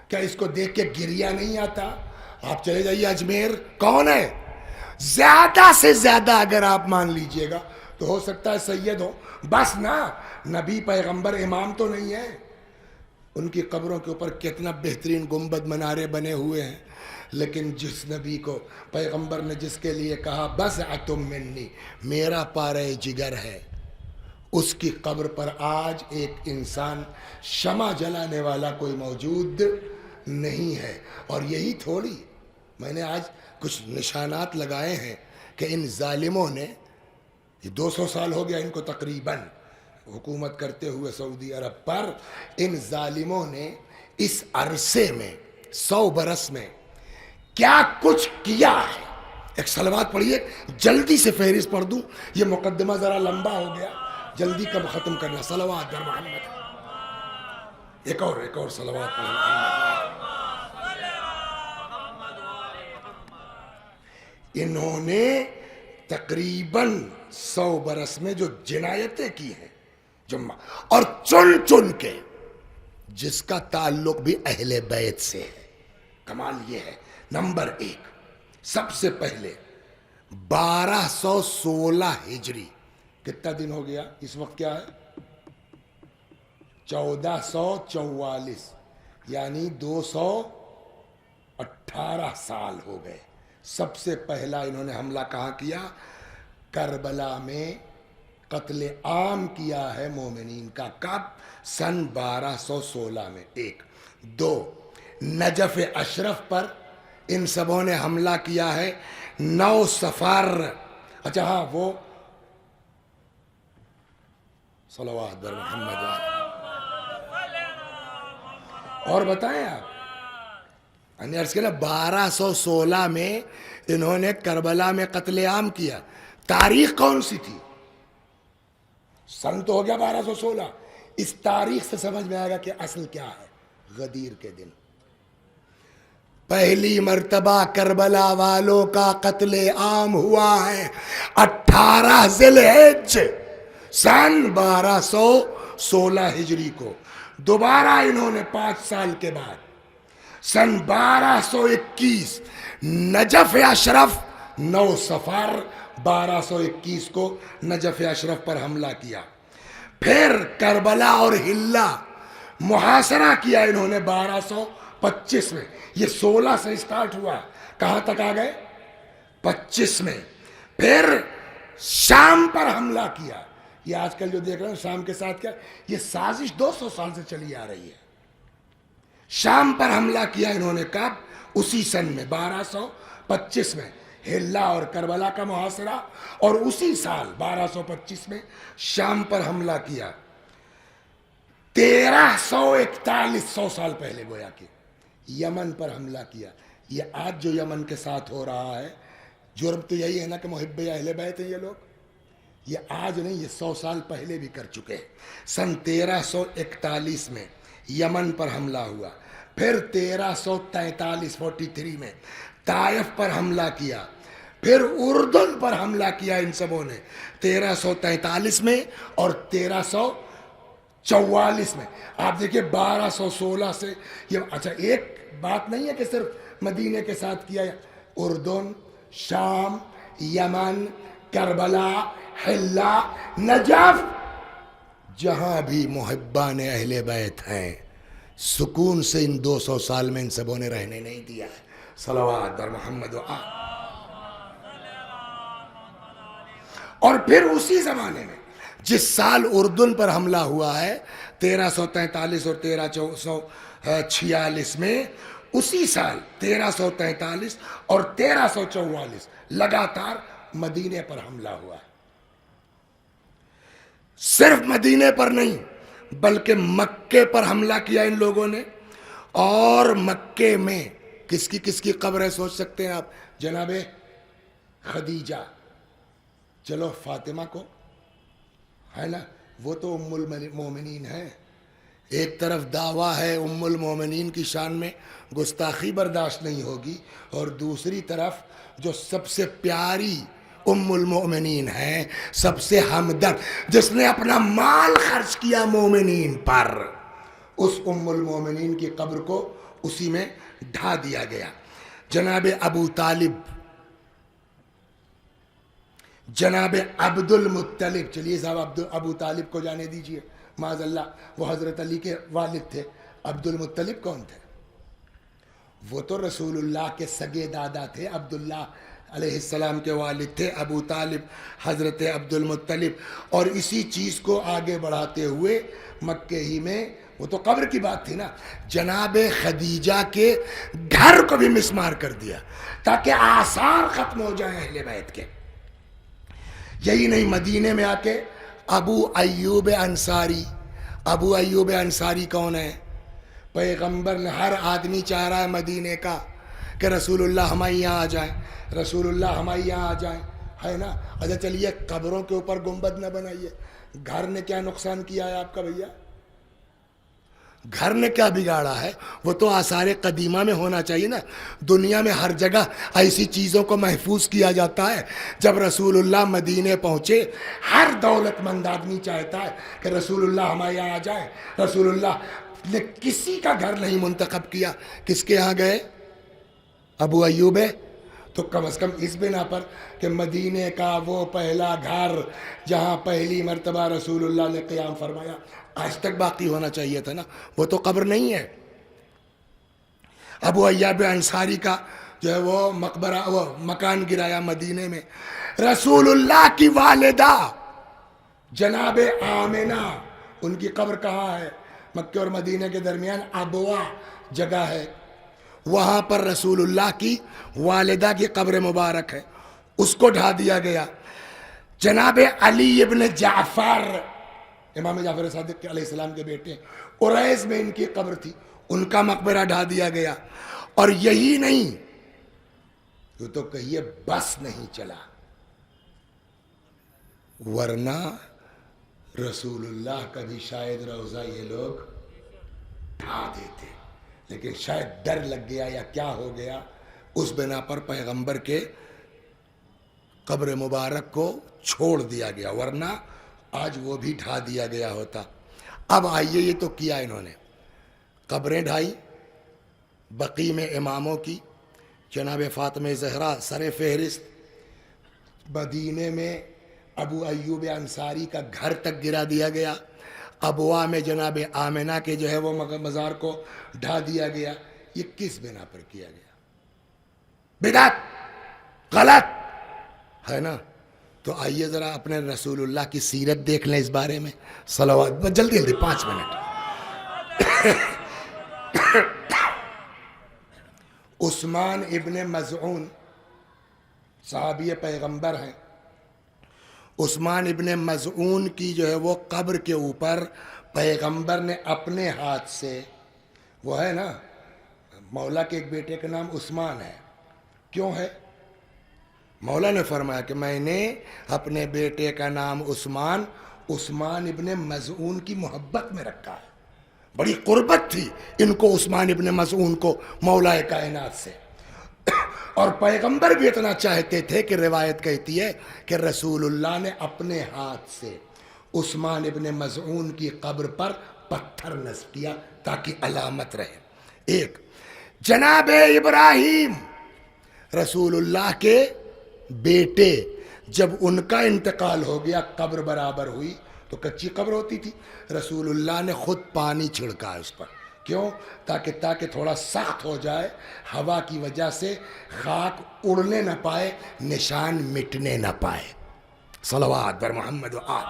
کیا اس کو دیکھ کے گریا نہیں آتا؟ آپ چلے جائیے اجمیر، کون ہے زیادہ سے زیادہ اگر آپ مان لیجئے گا تو ہو سکتا ہے سید ہو، بس نا، نبی پیغمبر امام تو نہیں ہے۔ ان کی قبروں کے اوپر کتنا بہترین گنبد منارے بنے ہوئے ہیں، لیکن جس نبی کو پیغمبر نے جس کے لیے کہا بضعۃ منی، میرا پارہ جگر ہے، اس کی قبر پر آج ایک انسان شمع جلانے والا کوئی موجود نہیں ہے۔ اور یہی تھوڑی، میں نے آج کچھ نشانات لگائے ہیں کہ ان ظالموں نے، یہ 200 سال ہو گیا ان کو تقریباً حکومت کرتے ہوئے سعودی عرب پر، ان ظالموں نے اس عرصے میں 100 برس میں کیا کچھ کیا ہے۔ ایک صلوات پڑھیے، جلدی سے فہرست پڑھ دوں، یہ مقدمہ ذرا لمبا ہو گیا، جلدی کب ختم کرنا، صلوات در محمد، ایک اور صلوات پر محمد۔ انہوں نے تقریباً 100 برس میں جو جنایتیں کی ہیں، اور چن چن کے، جس کا تعلق بھی اہل بیت سے ہے۔ کمال یہ ہے، نمبر 1، سب سے پہلے 1216 ہجری، کتنا دن ہو گیا اس وقت؟ کیا ہے؟ 1444، یعنی 218 سال ہو گئے۔ سب سے پہلا انہوں نے حملہ کہاں کیا؟ کربلا میں قتل عام کیا ہے مومنین کا۔ کب؟ سن 1216 میں۔ 1 2 نجف اشرف پر ان سبوں نے حملہ کیا ہے 9 صفر۔ اچھا ہاں، وہ صلوات بر محمد۔ اور بتائیں آپ، 1216 میں انہوں نے کربلا میں قتل عام کیا۔ تاریخ کون سی تھی؟ سن تو ہو گیا 1216، اس تاریخ سے سمجھ میں آئے گا کہ اصل کیا ہے۔ غدیر کے دن پہلی مرتبہ کربلا والوں کا قتل عام ہوا ہے 18 ذی الحجہ سن 1216 ہجری کو۔ دوبارہ انہوں نے 5 سال کے بعد سن 1221 نجف اشرف 9 صفر 1221 کو نجف اشرف پر حملہ کیا۔ پھر کربلا اور حلہ محاصرہ کیا انہوں نے 1225 میں۔ یہ 16 سے سٹارٹ ہوا، کہاں تک آ گئے؟ 25 میں۔ پھر شام پر حملہ کیا۔ یہ آج کل جو دیکھ رہے ہیں شام کے ساتھ کیا، یہ سازش 200 سال سے چلی آ رہی ہے۔ شام پر حملہ کیا انہوں نے کب؟ اسی سن میں 1225 میں حلہ اور کربلا کا محاصرہ، اور اسی سال 1225 میں شام پر حملہ کیا۔ 1341، 100 سال پہلے گویا کہ یمن پر حملہ کیا۔ یہ آج جو یمن کے ساتھ ہو رہا ہے، جرم تو یہی ہے نا کہ محب اہل بیت ہیں یہ لوگ۔ یہ آج نہیں، یہ 100 سال پہلے بھی کر چکے ہیں۔ سن 1341 میں یمن پر حملہ ہوا۔ پھر 1343 43 میں طائف پر حملہ کیا۔ پھر اردن پر حملہ کیا ان سبوں نے 1343 میں اور 1344 میں۔ آپ دیکھیں 1216 سے یہ، اچھا ایک بات نہیں ہے کہ صرف مدینے کے ساتھ کیا، اردن، شام، یمن، کربلا، حلہ، نجف، جہاں بھی محبان اہل بیت ہیں، سکون سے ان 200 سال میں ان سبوں نے رہنے نہیں دیا ہے۔ صلوات در محمد و آل اور پھر اسی زمانے میں جس سال اردن پر حملہ ہوا ہے 1343 اور 1346 میں، اسی سال 1343 اور 1344 لگاتار مدینے پر حملہ ہوا ہے. صرف مدینے پر نہیں بلکہ مکے پر حملہ کیا ان لوگوں نے. اور مکے میں کس کی قبر ہے سوچ سکتے ہیں آپ؟ جناب خدیجہ. چلو فاطمہ کو ہے نا، وہ تو ام المومنین ہے. ایک طرف دعویٰ ہے ام المومنین کی شان میں، گستاخی برداشت نہیں ہوگی، اور دوسری طرف جو سب سے پیاری ام المومنین ہے، سب سے ہمدرد، جس نے اپنا مال خرچ کیا مومنین پر، اس ام المومنین کی قبر کو اسی میں ڈھا دیا گیا. جناب ابو طالب، جناب عبد المطلب، چلیے صاحب ابو طالب کو جانے دیجئے، معاذ اللہ وہ حضرت علی کے والد تھے. عبد المطلب کون تھے؟ وہ تو رسول اللہ کے سگے دادا تھے. عبداللہ علیہ السلام کے والد تھے ابو طالب، حضرت عبد المطلب. اور اسی چیز کو آگے بڑھاتے ہوئے مکے ہی میں، وہ تو قبر کی بات تھی نا، جناب خدیجہ کے گھر کو بھی مسمار کر دیا تاکہ آثار ختم ہو جائیں اہل بیت کے. یہی نہیں، مدینے میں آ کے ابو ایوب انصاری. ابو ایوب انصاری کون ہے؟ پیغمبر نے، ہر آدمی چاہ رہا ہے مدینے کا کہ رسول اللہ ہمارے یہاں آ جائیں، رسول اللہ ہمارے یہاں آ جائیں، ہے نا. اچھا چلیے قبروں کے اوپر گنبد نہ بنائیے. گھر نے کیا نقصان کیا ہے آپ کا بھیا؟ گھر نے کیا بگاڑا ہے؟ وہ تو آثار قدیمہ میں ہونا چاہیے نا. دنیا میں ہر جگہ ایسی چیزوں کو محفوظ کیا جاتا ہے. جب رسول اللہ مدینے پہنچے، ہر دولت مند آدمی چاہتا ہے کہ رسول اللہ ہمارے یہاں آ جائیں. رسول اللہ نے کسی کا گھر نہیں منتخب کیا. کس کے یہاں گئے؟ ابو ایوب. تو کم از کم اس بنا پر کہ مدینے کا وہ پہلا گھر جہاں پہلی مرتبہ رسول اللہ نے قیام فرمایا، آج تک باقی ہونا چاہیے تھا نا. وہ تو قبر نہیں ہے. ابو ایوب انصاری کا جو ہے وہ مقبرہ، وہ مکان گرایا مدینے میں. رسول اللہ کی والدہ جناب آمنہ، ان کی قبر کہاں ہے؟ مکہ اور مدینے کے درمیان ابوا جگہ ہے، وہاں پر رسول اللہ کی والدہ کی قبر مبارک ہے. اس کو ڈھا دیا گیا. جناب علی ابن جعفر، امام جعفر صادق علیہ السلام کے بیٹے، عریض میں ان کی قبر تھی، ان کا مقبرہ ڈھا دیا گیا. اور یہی نہیں، یہ تو کہیے بس نہیں چلا، ورنہ رسول اللہ کا بھی شاید روضہ یہ لوگ ڈھا دیتے، لیکن شاید ڈر لگ گیا یا کیا ہو گیا، اس بنا پر پیغمبر کے قبر مبارک کو چھوڑ دیا گیا، ورنہ آج وہ بھی ڈھا دیا گیا ہوتا. اب آئیے، یہ تو کیا انہوں نے، قبریں ڈھائی. بقی میں اماموں کی، جناب فاطمہ زہرا سر فہرست. مدینے میں ابو ایوب انصاری کا گھر تک گرا دیا گیا. ابوا میں جناب آمنہ کے جو ہے وہ مزار کو ڈھا دیا گیا. یہ کس بنا پر کیا گیا؟ بدعت، غلط ہے نا. تو آئیے ذرا اپنے رسول اللہ کی سیرت دیکھ لیں اس بارے میں. صلوات، جلدی جلدی 5 منٹ. عثمان ابن مظعون صحابی پیغمبر ہیں. عثمان ابن مظعون کی جو ہے وہ قبر کے اوپر پیغمبر نے اپنے ہاتھ سے، وہ ہے نا مولا کے ایک بیٹے کا نام عثمان ہے. کیوں ہے؟ مولا نے فرمایا کہ میں نے اپنے بیٹے کا نام عثمان ابن مظعون کی محبت میں رکھا ہے. بڑی قربت تھی ان کو عثمان ابن مظعون کو مولا کائنات سے. اور پیغمبر بھی اتنا چاہتے تھے کہ روایت کہتی ہے کہ رسول اللہ نے اپنے ہاتھ سے عثمان ابن مظعون کی قبر پر پتھر نصب کیا تاکہ علامت رہے. ایک جناب ابراہیم رسول اللہ کے بیٹے، جب ان کا انتقال ہو گیا، قبر برابر ہوئی تو کچی قبر ہوتی تھی، رسول اللہ نے خود پانی چھڑکا اس پر. کیوں؟ تاکہ تھوڑا سخت ہو جائے، ہوا کی وجہ سے خاک اڑنے نہ پائے، نشان مٹنے نہ پائے. صلوات بر محمد و آل.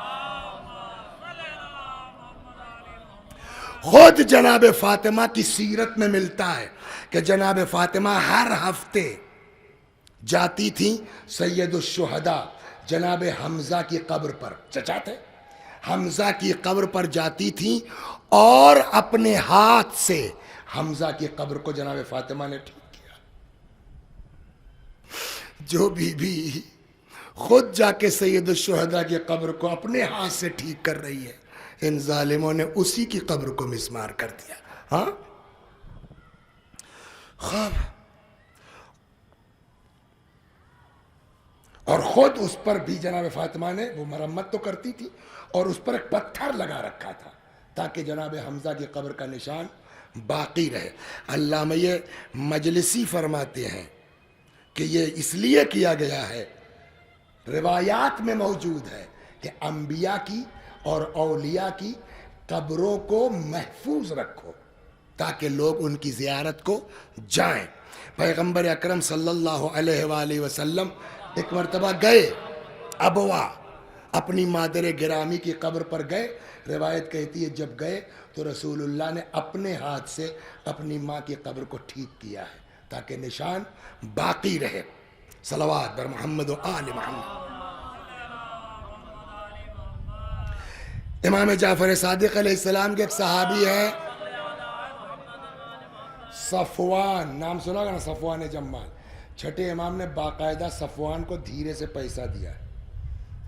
خود جناب فاطمہ کی سیرت میں ملتا ہے کہ جناب فاطمہ ہر ہفتے جاتی تھیں سید الشہداء جناب حمزہ کی قبر پر. چچا تھے حمزہ کی قبر پر جاتی تھیں اور اپنے ہاتھ سے حمزہ کی قبر کو جناب فاطمہ نے ٹھیک کیا. جو بی بی خود جا کے سید الشہداء کی قبر کو اپنے ہاتھ سے ٹھیک کر رہی ہے, ان ظالموں نے اسی کی قبر کو مسمار کر دیا. ہاں خواب, اور خود اس پر بھی جناب فاطمہ نے وہ مرمت تو کرتی تھی اور اس پر ایک پتھر لگا رکھا تھا تاکہ جناب حمزہ کی قبر کا نشان باقی رہے. علامہ مجلسی فرماتے ہیں کہ یہ اس لیے کیا گیا ہے, روایات میں موجود ہے کہ انبیاء کی اور اولیاء کی قبروں کو محفوظ رکھو تاکہ لوگ ان کی زیارت کو جائیں. پیغمبر اکرم صلی اللہ علیہ وآلہ وسلم ایک مرتبہ گئے ابوا, اپنی مادر گرامی کی قبر پر گئے. روایت کہتی ہے جب گئے تو رسول اللہ نے اپنے ہاتھ سے اپنی ماں کی قبر کو ٹھیک کیا ہے تاکہ نشان باقی رہے. صلوات بر محمد و آل محمد. امام جعفر صادق علیہ السلام کے ایک صحابی ہے صفوان, نام سنا ہوگا نا, صفوان جمال. چھٹے امام نے باقاعدہ صفوان کو دھیرے سے پیسہ دیا ہے,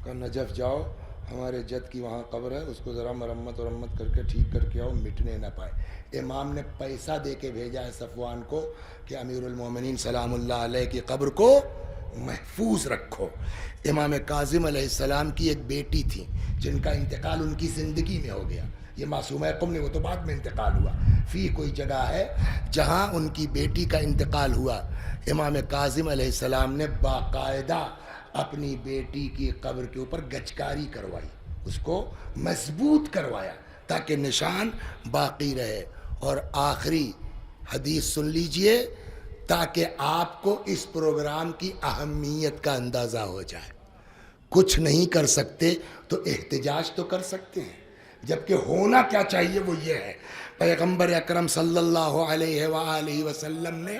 کہا نجف جاؤ, ہمارے جد کی وہاں قبر ہے, اس کو ذرا مرمت کر کے ٹھیک کر کے آؤ, مٹنے نہ پائے. امام نے پیسہ دے کے بھیجا ہے صفوان کو کہ امیر المومنین سلام اللہ علیہ کی قبر کو محفوظ رکھو. امام کاظم علیہ السلام کی ایک بیٹی تھی جن کا انتقال ان کی زندگی میں ہو گیا. یہ معصومہ قم نے, وہ تو بعد میں انتقال ہوا. فی کوئی جگہ ہے جہاں ان کی بیٹی کا انتقال ہوا. امام کاظم علیہ السلام نے باقاعدہ اپنی بیٹی کی قبر کے اوپر گچکاری کروائی, اس کو مضبوط کروایا تاکہ نشان باقی رہے. اور آخری حدیث سن لیجئے تاکہ آپ کو اس پروگرام کی اہمیت کا اندازہ ہو جائے. کچھ نہیں کر سکتے تو احتجاج تو کر سکتے ہیں, جبکہ ہونا کیا چاہیے وہ یہ ہے. پیغمبر اکرم صلی اللہ علیہ وآلہ وسلم نے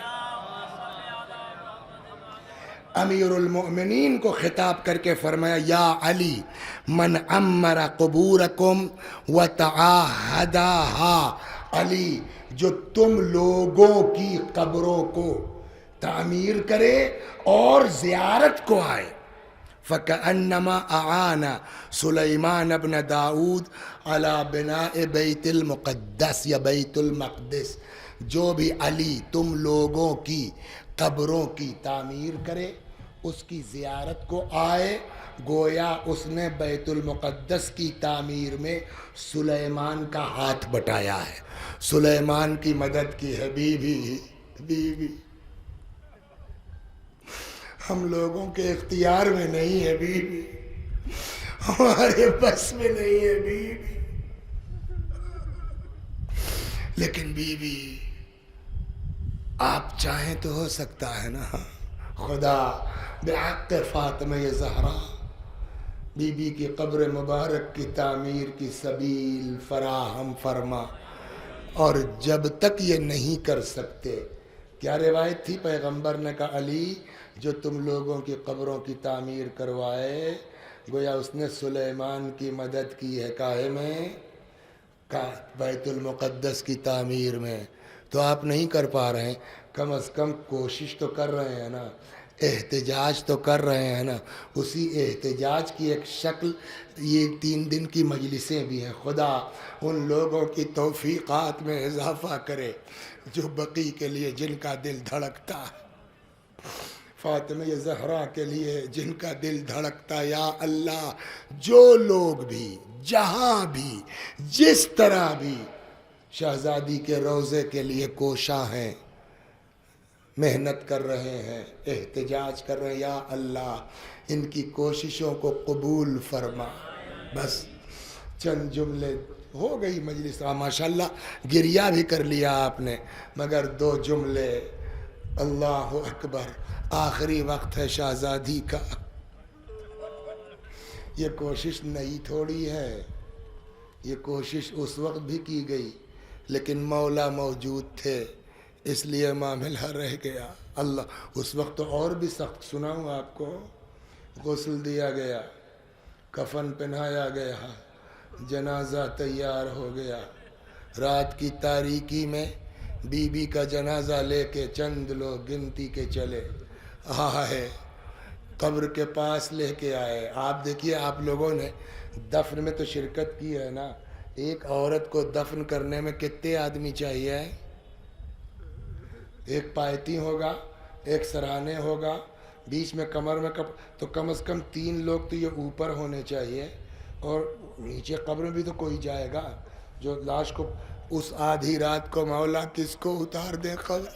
امیر المؤمنین کو خطاب کر کے فرمایا یا علی من عمر قبورکم وتعاہدہا, علی جو تم لوگوں کی قبروں کو تعمیر کرے اور زیارت کو آئے. فَكَأَنَّمَا أَعَانَ سُلَيْمَانَ بْنَ داؤد عَلَى بِنَاءِ بَيْتِ الْمُقَدَّسِ یا بیت المقدس, جو بھی علی تم لوگوں کی قبروں کی تعمیر کرے, اس کی زیارت کو آئے, گویا اس نے بیت المقدس کی تعمیر میں سلیمان کا ہاتھ بٹایا ہے, سلیمان کی مدد کی ہے. بیوی ہم لوگوں کے اختیار میں نہیں ہے بیوی, ہمارے بس میں نہیں ہے بیوی, لیکن بیوی آپ چاہیں تو ہو سکتا ہے نا. خدا بحق فاطمہ زہرا بی بی کی قبر مبارک کی تعمیر کی سبیل فراہم فرما. اور جب تک یہ نہیں کر سکتے, کیا روایت تھی, پیغمبر نے کہا علی جو تم لوگوں کی قبروں کی تعمیر کروائے, گویا اس نے سلیمان کی مدد کی ہے کاہے میں, بیت المقدس کی تعمیر میں. تو آپ نہیں کر پا رہے ہیں, کم از کم کوشش تو کر رہے ہیں نا, احتجاج تو کر رہے ہیں نا. اسی احتجاج کی ایک شکل یہ 3 دن کی مجلسیں بھی ہیں. خدا ان لوگوں کی توفیقات میں اضافہ کرے جو بقی کے لیے جن کا دل دھڑکتا ہے, فاطمہ زہرا کے لیے جن کا دل دھڑکتا. یا اللہ جو لوگ بھی جہاں بھی جس طرح بھی شہزادی کے روضے کے لیے کوشاں ہیں, محنت کر رہے ہیں, احتجاج کر رہے ہیں, یا اللہ ان کی کوششوں کو قبول فرما. بس چند جملے ہو گئی مجلس, ماشاءاللہ گریہ بھی کر لیا آپ نے, مگر 2 جملے. اللہ اکبر, آخری وقت ہے شہزادی کا, یہ کوشش نئی تھوڑی ہے، یہ کوشش اس وقت بھی کی گئی، لیکن مولا موجود تھے اس لیے معاملہ رہ گیا۔ اللہ اس وقت تو اور بھی سخت، سناؤں آپ کو؟ غسل دیا گیا، کفن پہنایا گیا، جنازہ تیار ہو گیا، رات کی تاریکی میں بی بی کا جنازہ لے کے چند لوگ گنتی کے چلے آئے، قبر کے پاس لے کے آئے۔ آپ دیکھیے، آپ لوگوں نے دفن میں تو شرکت کی ہے نا، ایک عورت کو دفن کرنے میں کتنے آدمی چاہیے؟ ایک پائتی ہوگا، ایک سرانے ہوگا، بیچ میں کمر میں تو کم از کم 3 لوگ تو یہ اوپر ہونے چاہیے، اور نیچے قبر میں بھی تو کوئی جائے گا جو لاش کو اس آدھی رات کو مولا کس کو اتار دے قبر۔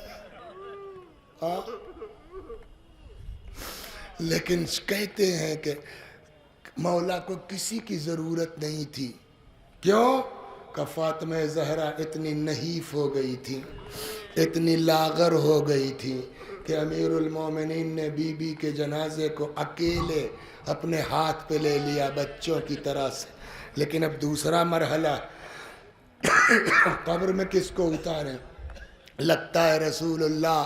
لیکن کہتے ہیں کہ مولا کو کسی کی ضرورت نہیں تھی، کیوں کہ فاطمہ زہرا اتنی نحیف ہو گئی تھی، اتنی لاغر ہو گئی تھی کہ امیر المومنین نے بی بی کے جنازے کو اکیلے اپنے ہاتھ پہ لے لیا بچوں کی طرح سے۔ لیکن اب دوسرا مرحلہ، قبر میں کس کو اتاریں؟ لگتا ہے رسول اللہ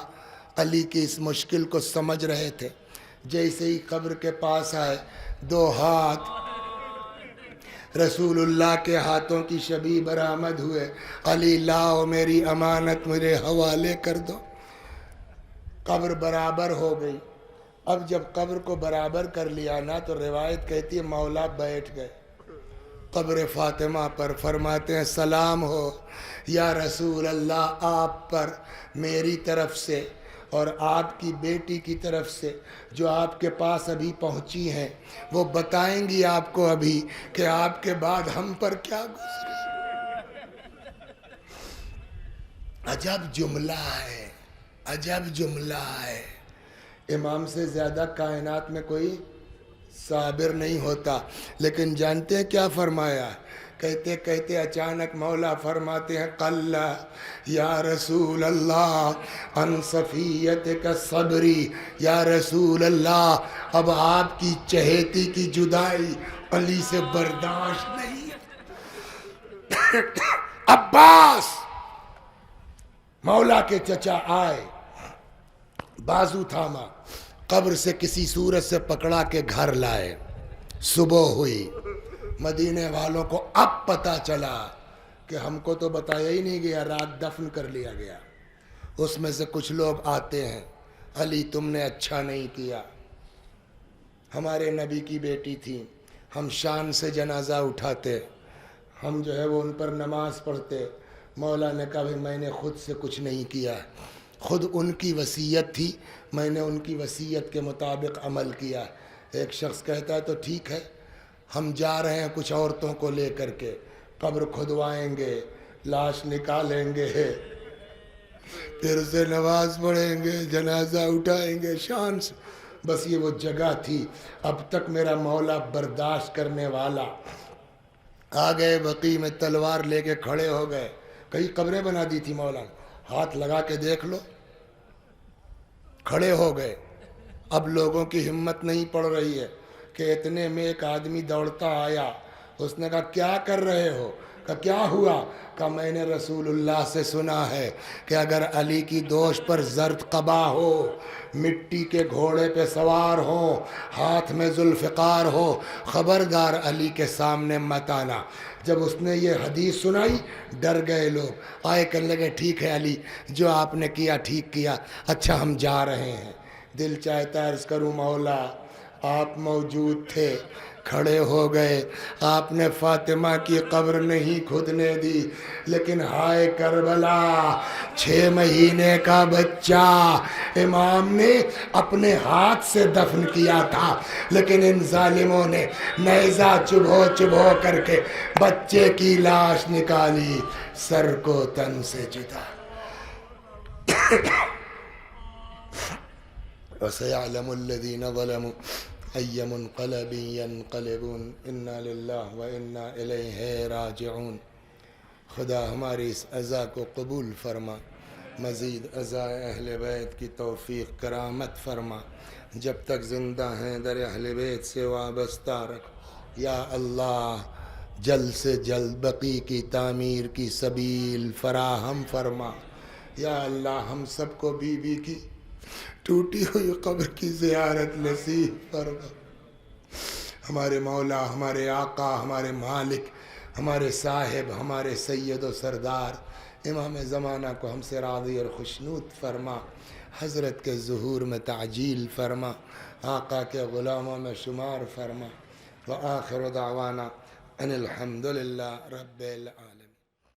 علی کی اس مشکل کو سمجھ رہے تھے۔ جیسے ہی قبر کے پاس آئے، 2 ہاتھ رسول اللہ کے ہاتھوں کی شبیہ برآمد ہوئے، علی لاؤ میری امانت میرے حوالے کر دو۔ قبر برابر ہو گئی۔ اب جب قبر کو برابر کر لیا نا تو روایت کہتی ہے مولا بیٹھ گئے قبر فاطمہ پر، فرماتے ہیں سلام ہو یا رسول اللہ آپ پر، میری طرف سے اور آپ کی بیٹی کی طرف سے جو آپ کے پاس ابھی پہنچی ہیں، وہ بتائیں گی آپ کو ابھی کہ آپ کے بعد ہم پر کیا گزری۔ عجب جملہ ہے، عجب جملہ ہے۔ امام سے زیادہ کائنات میں کوئی صابر نہیں ہوتا، لیکن جانتے ہیں کیا فرمایا؟ کہتے کہتے اچانک مولا فرماتے ہیں قل یا رسول اللہ ان صفیتک صبری، یا رسول اللہ اب آپ کی چہیتی کی جدائی علی سے برداشت نہیں۔ عباس مولا کے چچا آئے، بازو تھاما، قبر سے کسی صورت سے پکڑا کے گھر لائے۔ صبح ہوئی، مدینے والوں کو اب پتہ چلا کہ ہم کو تو بتایا ہی نہیں گیا، رات دفن کر لیا گیا۔ اس میں سے کچھ لوگ آتے ہیں، علی تم نے اچھا نہیں کیا، ہمارے نبی کی بیٹی تھی، ہم شان سے جنازہ اٹھاتے، ہم جو ہے وہ ان پر نماز پڑھتے۔ مولا نے کہا بھائی میں نے خود سے کچھ نہیں کیا، خود ان کی وصیت تھی، میں نے ان کی وصیت کے مطابق عمل کیا۔ ایک شخص کہتا ہے تو ٹھیک ہے، ہم جا رہے ہیں کچھ عورتوں کو لے کر کے، قبر کھدوائیں گے، لاش نکالیں گے، پھر اسے نماز پڑھیں گے، جنازہ اٹھائیں گے شان سے۔ بس یہ وہ جگہ تھی، اب تک میرا مولا برداشت کرنے والا۔ آ گئے بقیع میں، تلوار لے کے کھڑے ہو گئے، کئی قبریں بنا دی تھی مولا نے، ہاتھ لگا کے دیکھ لو، کھڑے ہو گئے۔ اب لوگوں کی ہمت نہیں پڑ رہی ہے کہ اتنے میں ایک آدمی دوڑتا آیا، اس نے کہا کیا کر رہے ہو؟ کہا کیا ہوا؟ کہا میں نے رسول اللہ سے سنا ہے کہ اگر علی کی دوش پر زرد قبا ہو، مٹی کے گھوڑے پہ سوار ہو، ہاتھ میں ذوالفقار ہو، خبردار علی کے سامنے مت آنا۔ جب اس نے یہ حدیث سنائی ڈر گئے لوگ، آئے کہنے لگے ٹھیک ہے علی، جو آپ نے کیا ٹھیک کیا، اچھا ہم جا رہے ہیں۔ دل چاہتا ہے عرض کروں مولا آپ موجود تھے، کھڑے ہو گئے، آپ نے فاطمہ کی قبر نہیں کھدنے دی، لیکن ہائے کربلا، 6 مہینے کا بچہ امام نے اپنے ہاتھ سے دفن کیا تھا، لیکن ان ظالموں نے نیزہ چبھو چبھو کر کے بچے کی لاش نکالی، سر کو تن سے جدا۔ وَسَيَعْلَمُ الَّذِينَ ظَلَمُوا أَيَّ مُنْقَلَبٍ يَنْقَلِبُونَ إِنَّا لِلَّهِ وَإِنَّا إِلَيْهِ راجعون۔ خدا ہماری اس عزا کو قبول فرما، مزید عزا اہل بیت کی توفیق کرامت فرما، جب تک زندہ ہیں در اہل بیت سے وابستہ رکھ۔ یا اللہ جلد سے جلد بقی کی تعمیر کی سبیل فراہم فرما. یا اللہ ہم سب کو بی بی کی ٹوٹی ہوئی قبر کی زیارت نصیب فرما. ہمارے مولا، ہمارے آقا، ہمارے مالک، ہمارے صاحب، ہمارے سید و سردار امام زمانہ کو ہم سے راضی اور خوشنود فرما. حضرت کے ظہور میں تعجیل فرما. آقا کے غلاموں میں شمار فرما. وآخر دعوانا ان الحمد للہ رب العالمین.